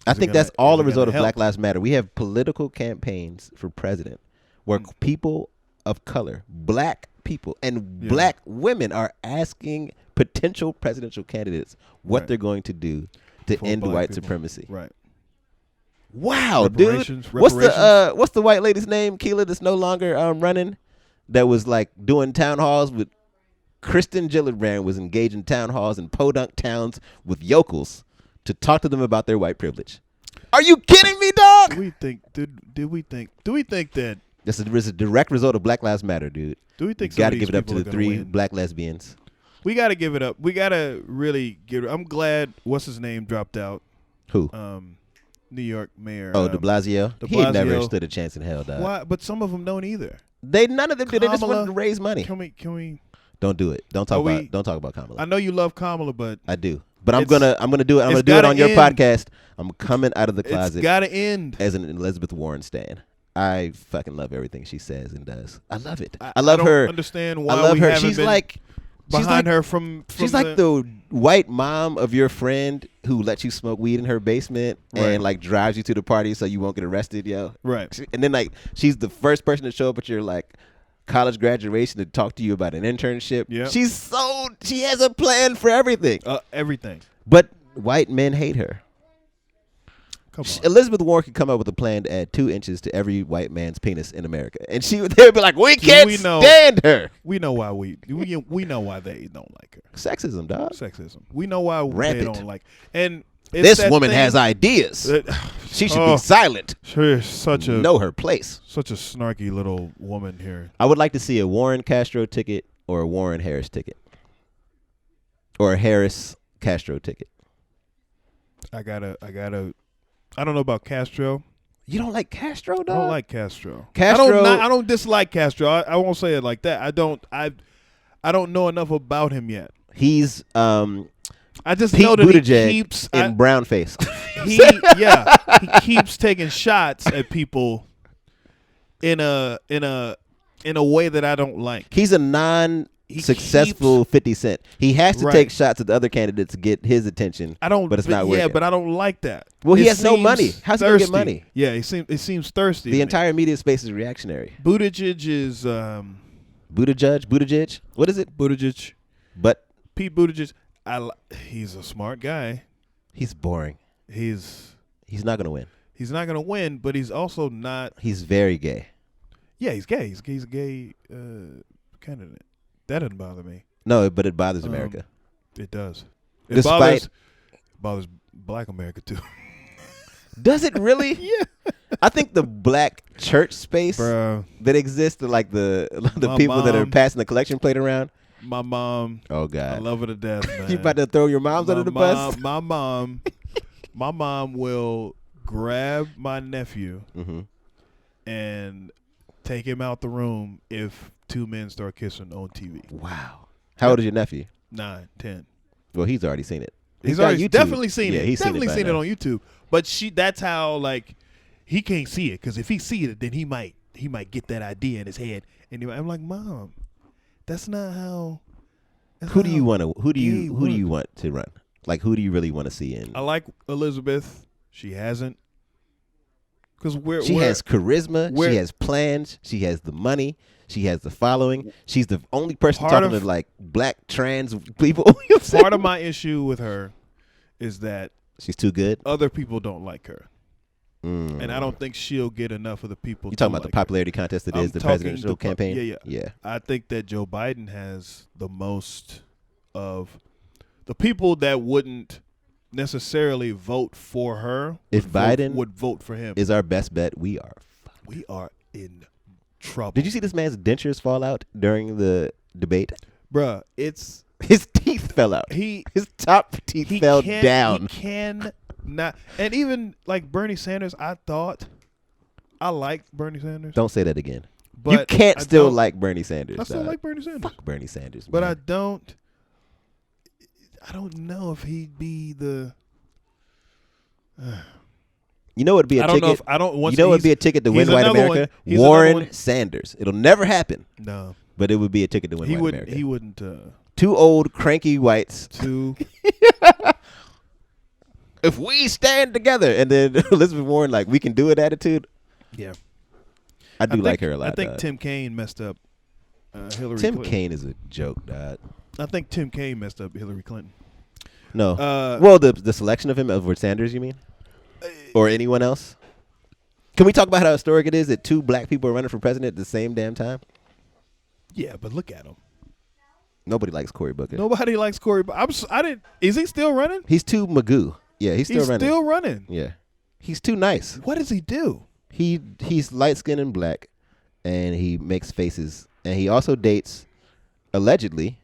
A: I think that's all the result of Black Lives Matter. We have political campaigns for president where people of color, black people, and black women are asking potential presidential candidates what they're going to do to end white supremacy.
B: Right.
A: Wow, dude. What's the white lady's name, Keela, that's no longer running? That was like doing town halls with Kristen Gillibrand was engaged in town halls in podunk towns with yokels to talk to them about their white privilege. Are you kidding me, dog?
B: Do we think that
A: this is a direct result of Black Lives Matter, dude?
B: Do we think
A: you got to give it up to the 3 black lesbians?
B: We got to give it up. We got to really give it. I'm glad what's his name dropped out.
A: Who?
B: New York mayor.
A: Oh, de Blasio. He never stood a chance in hell, dog.
B: Why? But some of them don't either.
A: None of them do. They just wanted to raise money.
B: Can we?
A: Don't do it. Don't talk about Kamala.
B: I know you love Kamala, but
A: I do. But I'm gonna do it. I'm gonna do it on your podcast. I'm coming out of the closet.
B: It's gotta end
A: as an Elizabeth Warren stan. I fucking love everything she says and does. I love it. I love her. I
B: don't understand why
A: I love
B: we
A: her.
B: haven't
A: She's
B: been
A: like
B: behind her from
A: she's like the white mom of your friend who lets you smoke weed in her basement and like drives you to the party so you won't get arrested, yo.
B: Right.
A: And then like she's the first person to show up at your like college graduation to talk to you about an internship.
B: Yeah.
A: She has a plan for everything.
B: Everything.
A: But white men hate her.
B: Come on.
A: Elizabeth Warren could come up with a plan to add 2 inches to every white man's penis in America, and they'd be like, "We can't stand her."
B: We know why we know why they don't like her.
A: Sexism, dog.
B: Sexism. We know why
A: Rampant.
B: they don't like. And
A: This woman has ideas. She should be silent.
B: She's such a
A: know her place.
B: Such a snarky little woman here.
A: I would like to see a Warren Castro ticket or a Warren Harris ticket, or a Harris Castro ticket.
B: I don't know about Castro.
A: You don't like Castro, dog?
B: I don't like Castro.
A: Castro.
B: I don't dislike Castro. I won't say it like that. I don't know enough about him yet.
A: He's
B: I just
A: Pete
B: know that
A: Buttigieg
B: he keeps
A: in brown face.
B: He keeps taking shots at people in a way that I don't like.
A: He's a non-successful 50 Cent. He has to take shots at the other candidates to get his attention. But it's not working.
B: Yeah, but I don't like that.
A: Well, he has no money. How's he gonna get money?
B: Yeah, it seems thirsty.
A: The entire media space is reactionary.
B: Buttigieg is
A: Buttigieg. What is it?
B: Buttigieg.
A: But
B: Pete Buttigieg. He's a smart guy.
A: He's boring.
B: He's
A: not gonna win.
B: He's not gonna win, but he's also not.
A: He's very gay.
B: Yeah, he's gay. He's a gay candidate. That doesn't bother me.
A: No, but it bothers America.
B: It does.
A: It
B: bothers Black America too.
A: Does it really?
B: Yeah.
A: I think the black church space that exists, like the people that are passing the collection plate around.
B: My mom.
A: Oh God.
B: I love her to death, man.
A: You about to throw your moms under the bus?
B: My mom will grab my nephew and take him out the room if two men start kissing on TV.
A: Wow. How old is your nephew?
B: 9, 10.
A: Well, he's already seen it.
B: He's already definitely seen it.
A: He's
B: definitely seen it on YouTube. But that's how, like, he can't see it, because if he see it, then he might get that idea in his head. And I'm like, Mom, that's not how.
A: Who do you want to run? Like, who do you really want to see in?
B: I like Elizabeth. She hasn't.
A: She has charisma. She has plans. She has the money. She has the following. She's the only person talking to like black trans people.
B: Part of my issue with her is that
A: she's too good.
B: Other people don't like her. And I don't think she'll get enough of the people.
A: You talking about the popularity contest that is the presidential campaign?
B: Yeah. I think that Joe Biden has the most of the people that wouldn't necessarily vote for her.
A: If Biden
B: would vote for him,
A: is our best bet. We are
B: in trouble.
A: Did you see this man's dentures fall out during the debate?
B: Bruh,
A: his teeth fell out. His top teeth fell down.
B: He can not, and even like Bernie Sanders, I liked Bernie Sanders.
A: Don't say that again.
B: But
A: you can't still like Bernie Sanders.
B: I still like Bernie Sanders.
A: Fuck Bernie Sanders.
B: But
A: man.
B: I don't know if he'd be the.
A: You know what'd be a ticket? What'd be a ticket to win white America? Warren Sanders. It'll never happen.
B: No.
A: But it would be a ticket to win white America.
B: He wouldn't.
A: Two old cranky whites. If we stand together, and then Elizabeth Warren, like, we can do it attitude.
B: Yeah.
A: I like her a lot.
B: I think Tim Kaine messed up Hillary
A: Tim
B: Clinton.
A: Kaine is a joke, dog.
B: I think Tim Kaine messed up Hillary Clinton.
A: No. Well, the selection of him over Sanders, you mean? Or anyone else? Can we talk about how historic it is that two black people are running for president at the same damn time?
B: Yeah, but look at him.
A: Nobody likes Cory Booker.
B: Nobody likes Cory Booker. Is he still running?
A: He's too Magoo. Yeah, he's still running. Yeah. He's too nice.
B: What does he do?
A: He's light-skinned and black, and he makes faces. And he also dates, allegedly,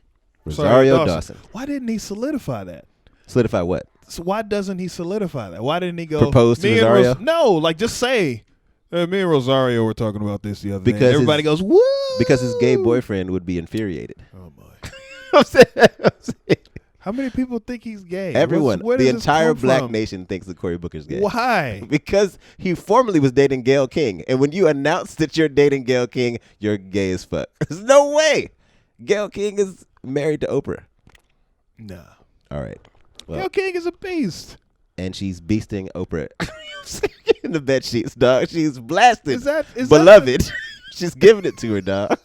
A: Rosario Dawson.
B: Why didn't he solidify that?
A: Solidify what?
B: So why doesn't he solidify that? Why didn't he go
A: propose to Rosario?
B: No, like just say, hey, me and Rosario were talking about this the other day. And everybody goes, woo!
A: Because his gay boyfriend would be infuriated.
B: Oh my!
A: I'm saying.
B: How many people think he's gay?
A: Everyone. The entire black nation thinks that Cory Booker's gay.
B: Why?
A: Because he formerly was dating Gayle King. And when you announce that you're dating Gayle King, you're gay as fuck. There's no way. Gayle King is married to Oprah.
B: Nah.
A: All right. Well,
B: Gayle King is a beast.
A: And she's beasting Oprah in the bed sheets, dog. She's blasted.
B: Is
A: beloved. She's giving it to her, dog.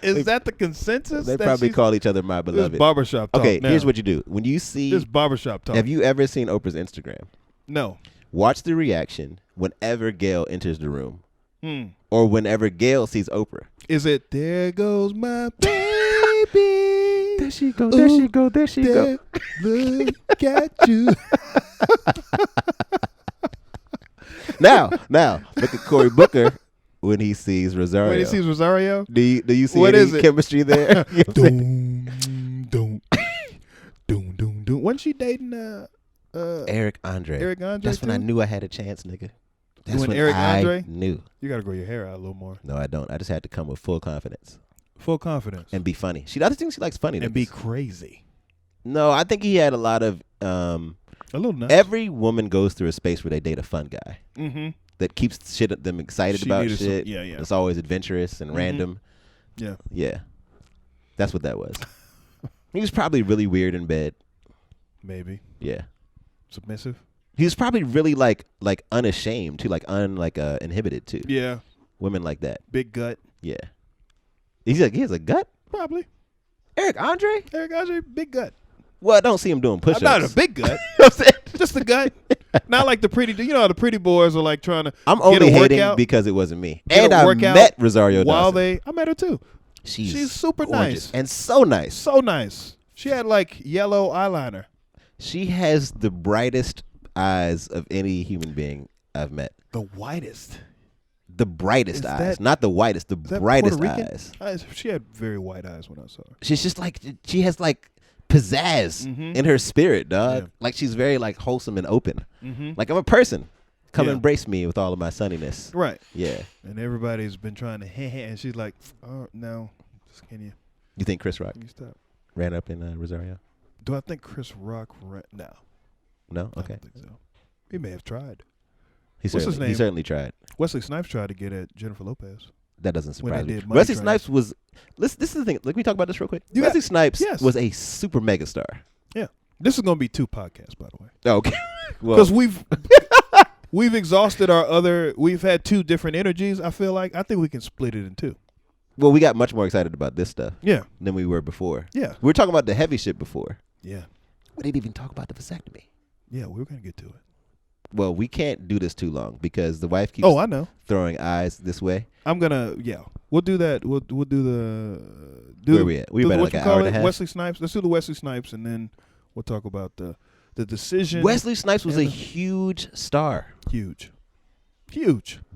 B: Is that the consensus?
A: They probably call each other my beloved.
B: This barbershop talk.
A: Okay,
B: now.
A: Here's what you do. When you see
B: this barbershop talk.
A: Have you ever seen Oprah's Instagram?
B: No.
A: Watch the reaction whenever Gayle enters the room. Or whenever Gayle sees Oprah.
B: Is it, there goes my baby?
A: There she go. There she go. There she go.
B: Look at you.
A: Now, look at Cory Booker when he sees Rosario.
B: When he sees Rosario?
A: Do you see
B: what
A: any chemistry there?
B: Doom. Wasn't she dating
A: Eric Andre?
B: Eric Andre?
A: That's when I knew I had a chance, nigga. That's
B: when
A: when
B: Eric
A: I
B: Andre?
A: knew.
B: You got to grow your hair out a little more.
A: No, I don't. I just had to come with full confidence.
B: Full confidence.
A: And be funny. The other thing she likes funny.
B: And be crazy.
A: No, I think he had a lot of...
B: a little nuts.
A: Every woman goes through a space where they date a fun guy.
B: Mm-hmm.
A: That keeps them excited about shit.
B: Yeah.
A: It's always adventurous and random.
B: Yeah.
A: Yeah. That's what that was. He was probably really weird in bed.
B: Maybe.
A: Yeah.
B: Submissive.
A: He was probably really like unashamed too, inhibited too.
B: Yeah.
A: Women like that.
B: Big gut.
A: Yeah. He has a gut?
B: Probably.
A: Eric Andre,
B: big gut.
A: Well, I don't see him doing push-ups.
B: Not a big gut. Just a gut. Not like the pretty. You know how the pretty boys are like trying to.
A: I'm only hating because it wasn't me. And I met Rosario Dawson.
B: I met her too. She's super
A: gorgeous
B: nice
A: and so nice.
B: So nice. She had like yellow eyeliner.
A: She has the brightest eyes of any human being I've met.
B: The whitest.
A: The brightest eyes, not the whitest. The brightest eyes.
B: She had very white eyes when I saw her.
A: She's just like she has like pizzazz in her spirit, dog. Yeah. Like she's very like wholesome and open. Mm-hmm. Like I'm a person. Come embrace me with all of my sunniness.
B: Right.
A: Yeah.
B: And everybody's been trying to and she's like, oh no, just can you?
A: You think Chris Rock
B: can you stop?
A: Ran up in Rosario?
B: Do I think Chris Rock ran? No.
A: No. Okay.
B: I don't think so. He may have tried.
A: What's his name? He certainly tried.
B: Wesley Snipes tried to get at Jennifer Lopez.
A: That doesn't surprise me. Wesley Snipes was. This is the thing. Let me talk about this real quick. Wesley Snipes was a super mega star.
B: Yeah. This is going to be 2 podcasts, by the way.
A: Okay.
B: Because we've exhausted our other. We've had 2 different energies. I think we can split it in 2.
A: Well, we got much more excited about this stuff.
B: Yeah.
A: Than we were before.
B: Yeah.
A: We were talking about the heavy shit before.
B: Yeah.
A: We didn't even talk about the vasectomy.
B: Yeah, we were going to get to it.
A: Well, we can't do this too long because the wife keeps throwing eyes this way.
B: We'll do that. We'll do the
A: where we at? We about like an hour and a half.
B: Wesley Snipes. Let's do the Wesley Snipes and then we'll talk about the decision.
A: Wesley Snipes was a huge star.
B: Huge.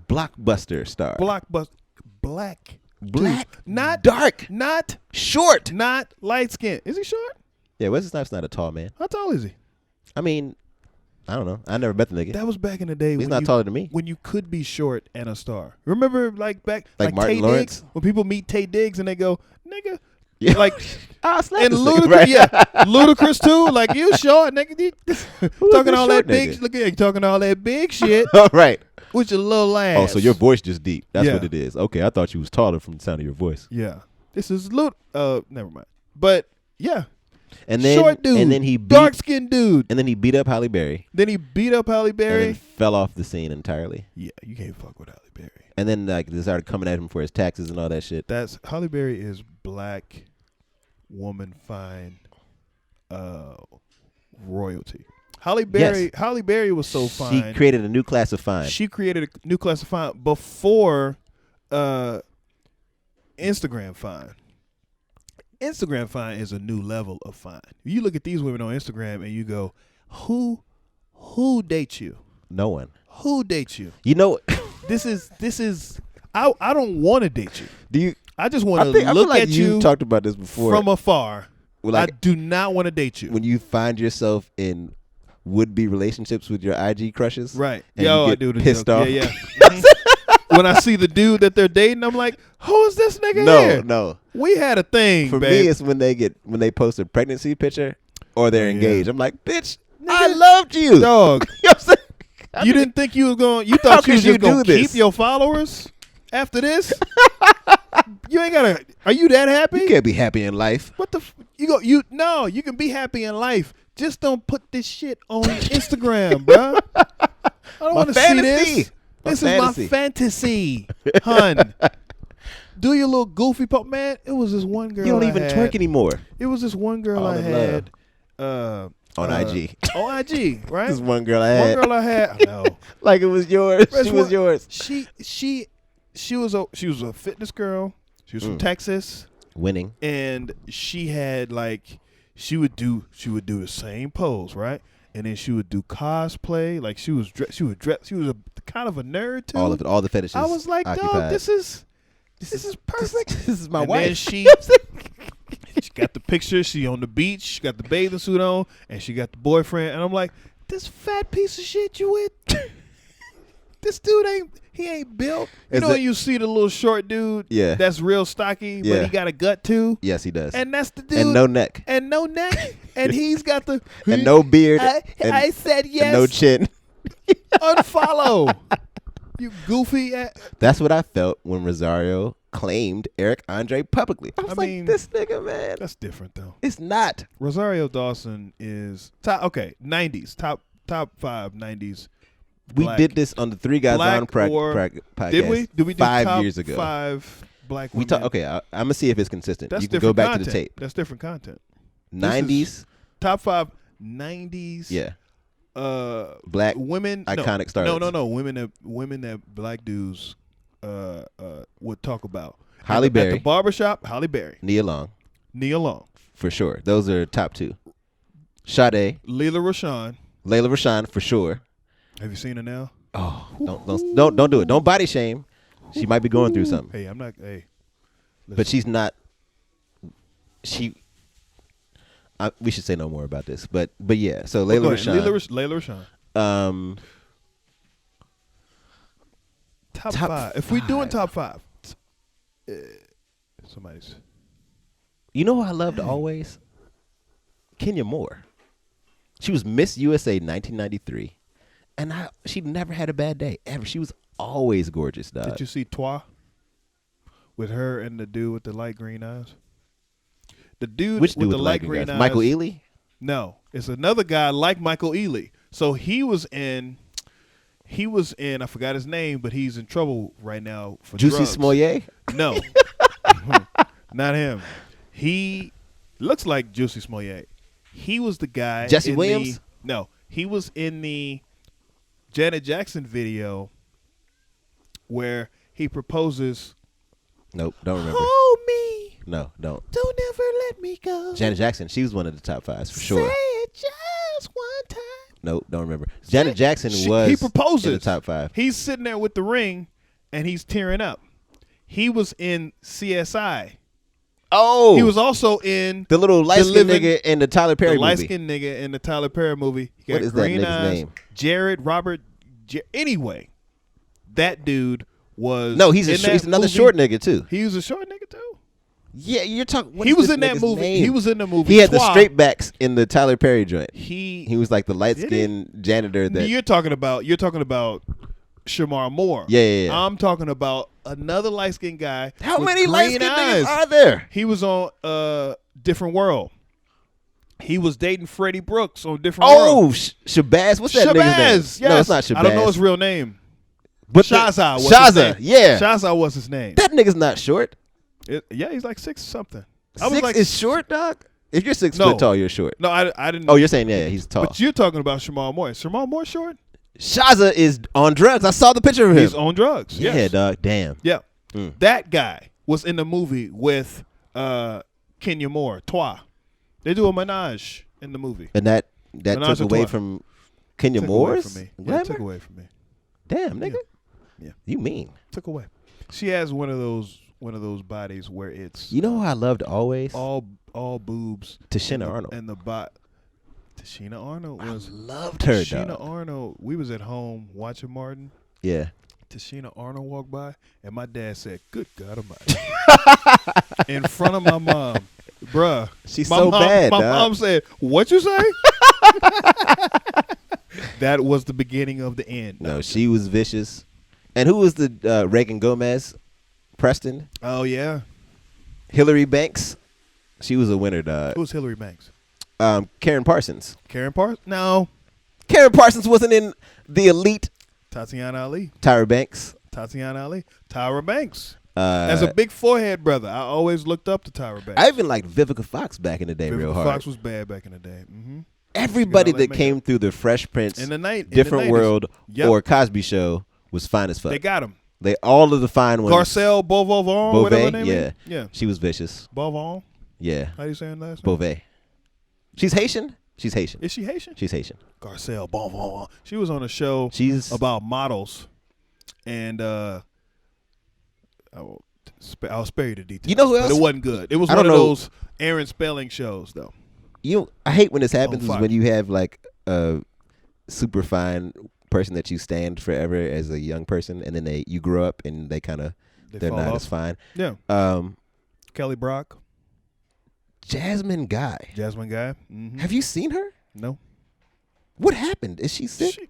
A: Blockbuster star.
B: Black.
A: Not dark.
B: Not
A: short.
B: Not light skin. Is he short?
A: Yeah, Wesley Snipes not a tall man.
B: How tall is he?
A: I mean, I don't know. I never met the nigga.
B: That was back in the day.
A: He's not taller than me.
B: When you could be short and a star. Remember, like
A: Martin
B: Tay
A: Lawrence?
B: Diggs, when people meet Tay Diggs and they go, "Nigga,"
A: yeah.
B: like,
A: and
B: Ludacris,
A: right?
B: Ludacris too. Like you short, nigga. Talking all that big. Look at you talking all that big shit.
A: All right.
B: With your little ass.
A: Oh, so your voice just deep. That's what it is. Okay, I thought you was taller from the sound of your voice.
B: Yeah. This is never mind. But yeah.
A: And then
B: short dude.
A: And then he
B: dark skinned dude.
A: And then he beat up Halle Berry.
B: And then
A: fell off the scene entirely.
B: Yeah, you can't fuck with Halle Berry.
A: And then they started coming at him for his taxes and all that shit.
B: Halle Berry is black woman fine royalty. Halle Berry was so fine.
A: She created a new class of fine.
B: She created a new class of fine before Instagram fine. Instagram fine is a new level of fine. You look at these women on Instagram and you go, who dates you?
A: No one.
B: Who dates you?
A: You know,
B: this is. I don't want to date you.
A: Do you?
B: I just want to look at you.
A: Talked about this before
B: from afar.
A: Like,
B: I do not want to date you.
A: When you find yourself in would-be relationships with your IG crushes,
B: right?
A: And you get pissed off.
B: Yeah. When I see the dude that they're dating, I'm like, who is this nigga here?
A: No.
B: We had a thing.
A: For
B: babe.
A: me, it's when they post a pregnancy picture or they're engaged. I'm like, bitch, I loved you,
B: dog.
A: You know what I'm saying?
B: You didn't think you was going. You thought you was just going to keep your followers after this. You ain't gotta. Are you that happy?
A: You can't be happy in life.
B: What the? No. You can be happy in life. Just don't put this shit on Instagram, bro. I don't want to see this. This is my fantasy, hun. Do your little goofy pop, man. It was this one girl.
A: You don't even twerk anymore.
B: It was this one girl I had
A: on IG.
B: On IG, right?
A: This one girl I had.
B: I know.
A: Like it was yours. She was yours.
B: She was a fitness girl. She was from Texas.
A: Winning.
B: And she had like she would do the same pose, right? And then she would do cosplay. Like she was a kind of a nerd too.
A: All the fetishes.
B: I was like,
A: occupied.
B: dog, this is perfect.
A: This is my
B: and
A: wife.
B: Then she got the picture. She on the beach. She got the bathing suit on, and she got the boyfriend. And I'm like, this fat piece of shit you with? This dude ain't built. You know, you see the little short dude.
A: Yeah.
B: That's real stocky, but he got a gut too.
A: Yes, he does.
B: And that's the dude.
A: And no neck.
B: And he's got the
A: And no beard.
B: I said yes.
A: And no chin.
B: Unfollow. You goofy.
A: That's what I felt when Rosario claimed Eric Andre publicly. I mean, this nigga, man.
B: That's different though.
A: It's not.
B: Rosario Dawson is top 90s, top 5 90s.
A: We did this on the Three Guys On podcast.
B: Did we? Did we do
A: 5 years ago?
B: 5 black women.
A: Okay, I'm gonna see if it's consistent.
B: That's
A: you can go back
B: content.
A: to the tape.
B: That's different content.
A: 90s.
B: Top 5 90s.
A: Yeah. Black
B: women,
A: iconic stars.
B: No. Women that black dudes would talk about.
A: Halle Berry.
B: At the barbershop, Halle Berry.
A: Nia Long.
B: For
A: sure. Those are top 2. Sade.
B: Layla Rashawn,
A: for sure.
B: Have you seen her now?
A: Oh, don't do it. Don't body shame. She might be going through something.
B: Hey, I'm not. Hey, listen.
A: But she's not. We should say no more about this. But yeah. So Layla
B: Rashawn. Top 5. If we're doing top 5, somebody's.
A: You know who I loved always? Kenya Moore. She was Miss USA 1993. And she never had a bad day, ever. She was always gorgeous, dog.
B: Did you see Toi? With her and the dude with the light green eyes? The dude
A: Which
B: with
A: dude
B: the light green eyes.
A: Michael Ealy?
B: No. It's another guy like Michael Ealy. So he was in, I forgot his name, but he's in trouble right now for
A: Juicy
B: drugs.
A: Smollett?
B: No. Not him. He looks like Juicy Smollett. He was the guy.
A: Jesse Williams?
B: No. He was in the Janet Jackson video where he proposes.
A: Nope, don't remember.
B: Hold me.
A: No, don't.
B: Don't ever let me go.
A: Janet Jackson, she was one of the top 5s for sure.
B: Say it just one time.
A: Nope, don't remember. Janet Jackson was
B: he proposes.
A: in the top 5.
B: He's sitting there with the ring and he's tearing up. He was in CSI.
A: Oh,
B: he was also in
A: the little light-skinned nigga in the Tyler Perry movie.
B: Light-skinned nigga in the Tyler Perry movie. He got
A: what is
B: green
A: that nigga's
B: eyes.
A: name?
B: Robert. Anyway, that dude was.
A: No, he's another short nigga too.
B: He was a short nigga too.
A: Yeah, you're talking.
B: He was in that movie.
A: Name?
B: He was in the movie.
A: He had the straight backs in the Tyler Perry joint. He was like the light-skinned janitor. That
B: you're talking about Shamar Moore.
A: Yeah.
B: I'm talking about another light-skinned guy.
A: How
B: with
A: many light-skinned
B: eyes.
A: niggas are there?
B: He was on Different World. He was dating Freddie Brooks on Different World.
A: Oh, Shabazz. What's that nigga's name?
B: Yes.
A: No, it's not Shabazz.
B: I don't know his real name.
A: But
B: Shaza.
A: Yeah.
B: Shaza was his name.
A: That nigga's not short.
B: Yeah, he's like 6 something.
A: 6 is short, dog? If you're 6 foot tall, you're short.
B: No, I didn't.
A: Oh, you're saying, yeah, he's tall.
B: But you're talking about Shamar Moore. Is Shamar Moore short?
A: Shaza is on drugs. I saw the picture of him.
B: He's on drugs.
A: Yeah,
B: yes.
A: dog. Damn.
B: Yeah. That guy was in the movie with Kenya Moore, Toi. They do a menage in the movie.
A: And that took away from Kenya Moore's?
B: Yeah, it took away from me.
A: Damn, nigga.
B: Yeah.
A: You mean?
B: Took away. She has one of those bodies where it's.
A: You know who I loved always?
B: All boobs.
A: Tashina Arnold.
B: And the Tashina Arnold was.
A: I loved her,
B: Tashina Arnold. We was at home watching Martin.
A: Yeah.
B: Tashina Arnold walked by, and my dad said, "Good God Almighty!" in front of my mom, bruh.
A: She's so bad.
B: My mom said, "What you say?" That was the beginning of the end.
A: No, she was vicious. And who was the Reagan Gomez? Preston?
B: Oh yeah.
A: Hillary Banks. She was a winner, dog.
B: Who's Hillary Banks?
A: Karen Parsons.
B: Karen Parsons? No.
A: Karen Parsons wasn't in the elite.
B: Tatiana Ali.
A: Tyra Banks.
B: Tatiana Ali. Tyra Banks. As a big forehead brother, I always looked up to Tyra Banks.
A: I even liked Vivica Fox back in the day real hard.
B: Vivica Fox was bad back in the day. Mm-hmm.
A: Everybody that came through the Fresh Prince,
B: in the
A: Different World,
B: yep.
A: or Cosby Show was fine as fuck.
B: They got him.
A: All of the fine ones.
B: Garcelle Beauvais, whatever her name is. Yeah.
A: She was vicious.
B: Beauvais.
A: Yeah.
B: How you saying last name?
A: Beauvais. She's Haitian? She's Haitian.
B: Is she Haitian?
A: She's Haitian.
B: Garcelle Beauvais. She was on a show about models. And I'll spare you the details.
A: You know who else?
B: But it wasn't good. It was one of those Aaron Spelling shows, though.
A: I hate when this happens is when you have like a super fine person that you stand forever as a young person, and then you grow up and they're not
B: off.
A: as fine.
B: Yeah. Kelly Brock.
A: Jasmine Guy.
B: Mm-hmm.
A: Have you seen her?
B: No.
A: What happened? Is she sick?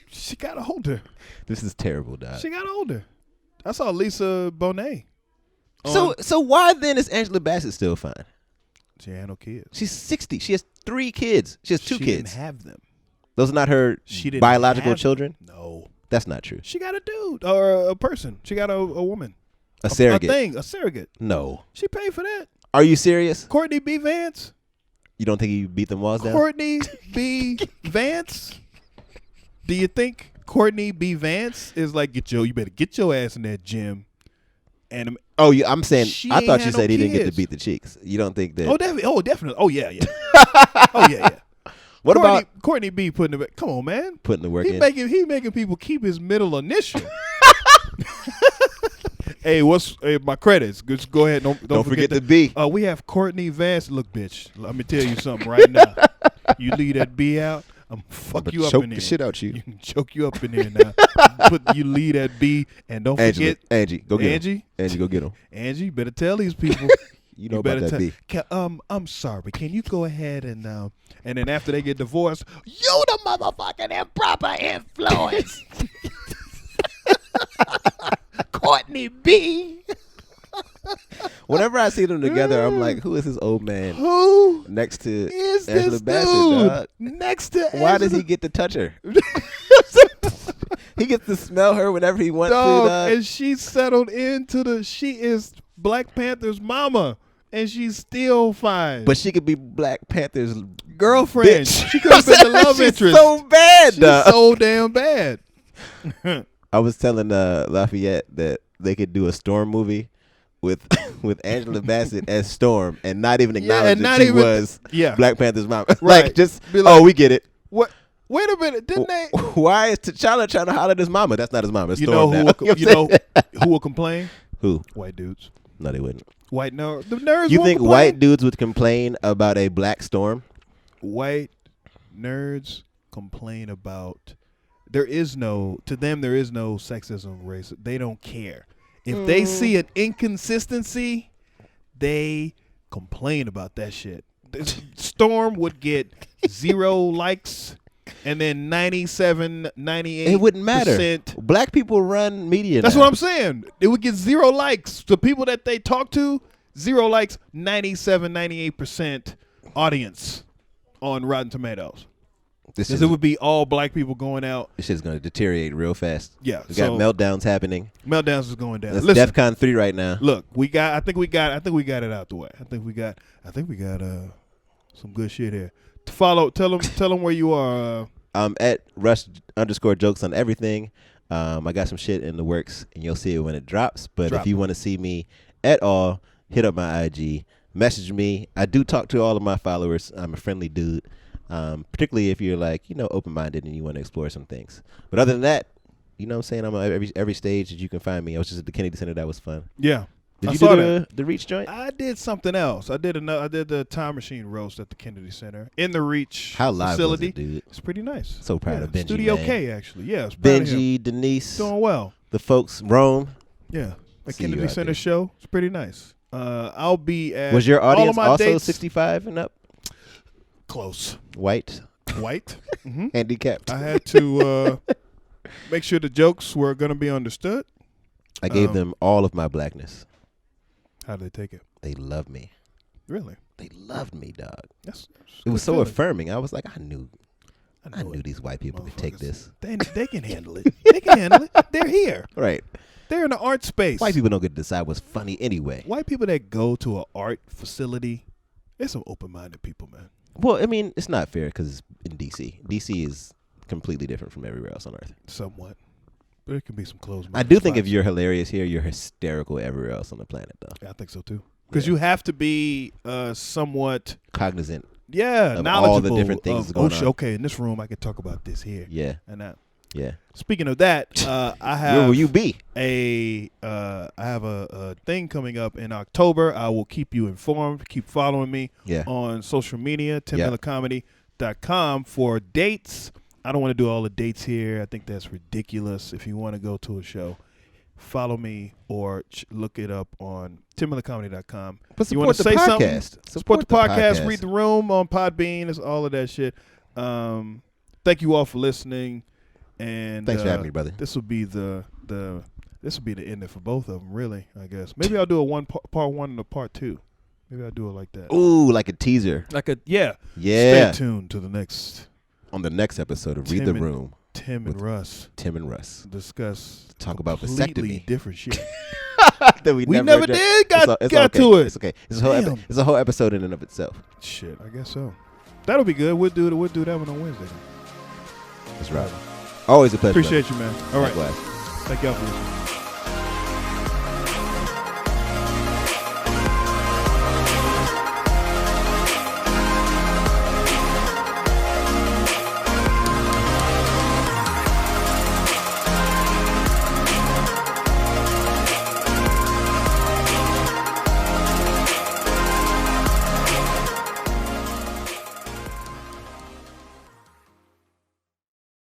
B: She got older.
A: This is terrible, dog.
B: She got older. I saw Lisa Bonet.
A: So why then is Angela Bassett still fine?
B: She had no kids.
A: She's 60. She has 3 kids. She has 2 kids.
B: She didn't have them.
A: Those are not her biological children?
B: No.
A: That's not true.
B: She got a dude or a person. She got a woman.
A: A surrogate.
B: A surrogate.
A: No.
B: She paid for that.
A: Are you serious?
B: Courtney B. Vance.
A: You don't think you beat them walls down?
B: Courtney B. Vance. Do you think Courtney B. Vance is like, you better get your ass in that gym? And
A: I'm saying, I thought you said he didn't get to beat the chicks. You don't think that?
B: Oh, definitely. Oh, yeah. Oh, yeah.
A: What about
B: Courtney B. putting it? Come on, man.
A: Putting the work in.
B: He making people keep his middle initial. Hey, my credits? Just go ahead. Don't
A: forget the B.
B: We have Courtney Vance. Look, bitch. Let me tell you something right now. You leave that B out, I'm fuck you up in there.
A: Choke the shit out you.
B: You can choke you up in there now. You lead that B, and don't forget
A: Angie. Go get him. Angie, go get him.
B: Angie, you better tell these people.
A: You know about that B.
B: I'm sorry, but can you go ahead and then after they get divorced, you the motherfucking improper influence. Courtney B.
A: Whenever I see them together, I'm like, who is this old man?
B: Who
A: next to
B: is
A: Angela
B: this
A: Bassett,
B: dude?
A: dog?
B: Next to
A: Why does he get to touch her? He gets to smell her whenever he wants to, dog.
B: And she's settled into she is Black Panther's mama, and she's still fine.
A: But she could be Black Panther's
B: girlfriend.
A: Bitch.
B: She could have been the love
A: She's
B: interest.
A: So bad,
B: she's so damn bad.
A: I was telling Lafayette that they could do a Storm movie with Angela Bassett as Storm and not even acknowledge that she was Black Panther's mom.
B: Right.
A: Like, just, we get it.
B: What? Wait a minute, didn't they?
A: Why is T'Challa trying to holler at his mama? That's not his mama. It's
B: you
A: Storm
B: know
A: now.
B: who will complain?
A: Who?
B: White dudes.
A: No, they wouldn't.
B: The nerds.
A: You think
B: complain?
A: white dudes would complain about a black Storm?
B: White nerds complain about. To them there is no sexism, racism. They don't care. If they see an inconsistency, they complain about that shit. Storm would get 0 likes and then 97, 98%.
A: It wouldn't matter. Black people run media.
B: That's what I'm saying. It would get 0 likes. The people that they talk to, 0 likes, 97, 98% audience on Rotten Tomatoes. Because it would be all black people going out.
A: This shit's going to deteriorate real fast.
B: Yeah.
A: We got meltdowns happening.
B: Meltdowns is going down.
A: That's DEFCON 3 right now.
B: Look, I think we got it out the way. I think we got some good shit here. Tell them where you are.
A: I'm at Rush_jokes on everything. I got some shit in the works, and you'll see it when it drops. But if you want to see me at all, hit up my IG. Message me. I do talk to all of my followers. I'm a friendly dude. Particularly if you're like, open-minded and you want to explore some things. But other than that, you know what I'm saying? I'm on every stage that you can find me. I was just at the Kennedy Center. That was fun.
B: Yeah.
A: Did you do the Reach joint?
B: I did something else. I did the Time Machine roast at the Kennedy Center in the Reach
A: How live
B: facility.
A: Was it, dude?
B: It's pretty nice.
A: So proud of Benji,
B: Studio
A: man.
B: K, actually. Yeah,
A: Benji, Denise.
B: Doing well.
A: The folks, Rome.
B: Yeah. The Kennedy Center show. It's pretty nice. I'll be at
A: Was your audience
B: all of my
A: also
B: dates,
A: 65 and up?
B: Close.
A: White?
B: Mm-hmm.
A: Handicapped.
B: I had to make sure the jokes were going to be understood.
A: I gave them all of my blackness.
B: How did they take it?
A: They loved me.
B: Really?
A: They loved me, dog.
B: That's
A: it was so
B: feeling.
A: Affirming. I was like, I knew
B: it.
A: these white people could take this.
B: They can handle it. They can handle it. They're here.
A: Right.
B: They're in the art space.
A: White people don't get to decide what's funny anyway.
B: White people that go to an art facility, they're some open-minded people, man.
A: Well, I mean, it's not fair because it's in D.C. D.C. is completely different from everywhere else on Earth.
B: Somewhat. But it can be some close.
A: I do think if you're hilarious here, you're hysterical everywhere else on the planet, though.
B: Yeah, I think so too. Because you have to be somewhat
A: cognizant.
B: Yeah,
A: of
B: knowledgeable
A: all the different things going on.
B: Okay, in this room I could talk about this here.
A: Yeah,
B: and that.
A: Yeah.
B: Speaking of that, I have.
A: Where will you be?
B: I have a thing coming up in October. I will keep you informed. Keep following me on social media. TimMillerComedy.com for dates. I don't want to do all the dates here. I think that's ridiculous. If you want to go to a show, follow me or look it up on TimMillerComedy.com.
A: But support the podcast.
B: Support the podcast. Read the room on Podbean. It's all of that shit. Thank you all for listening. And
A: thanks for having me, brother.
B: This will be the ending for both of them, really. I guess maybe I'll do a part one and a part two. Maybe I'll do it like that.
A: Ooh, like a teaser.
B: Yeah.
A: Stay
B: tuned to the next.
A: On the next episode of Read the Room.
B: Tim and Russ
A: talk about
B: completely different shit.
A: that we
B: never did got to it.
A: It's okay. It's a whole episode in and of itself.
B: Shit, I guess so. That'll be good. We'll do that one on Wednesday.
A: That's right. Always a pleasure.
B: Appreciate you, man. All right.
A: Likewise.
B: Thank y'all for listening.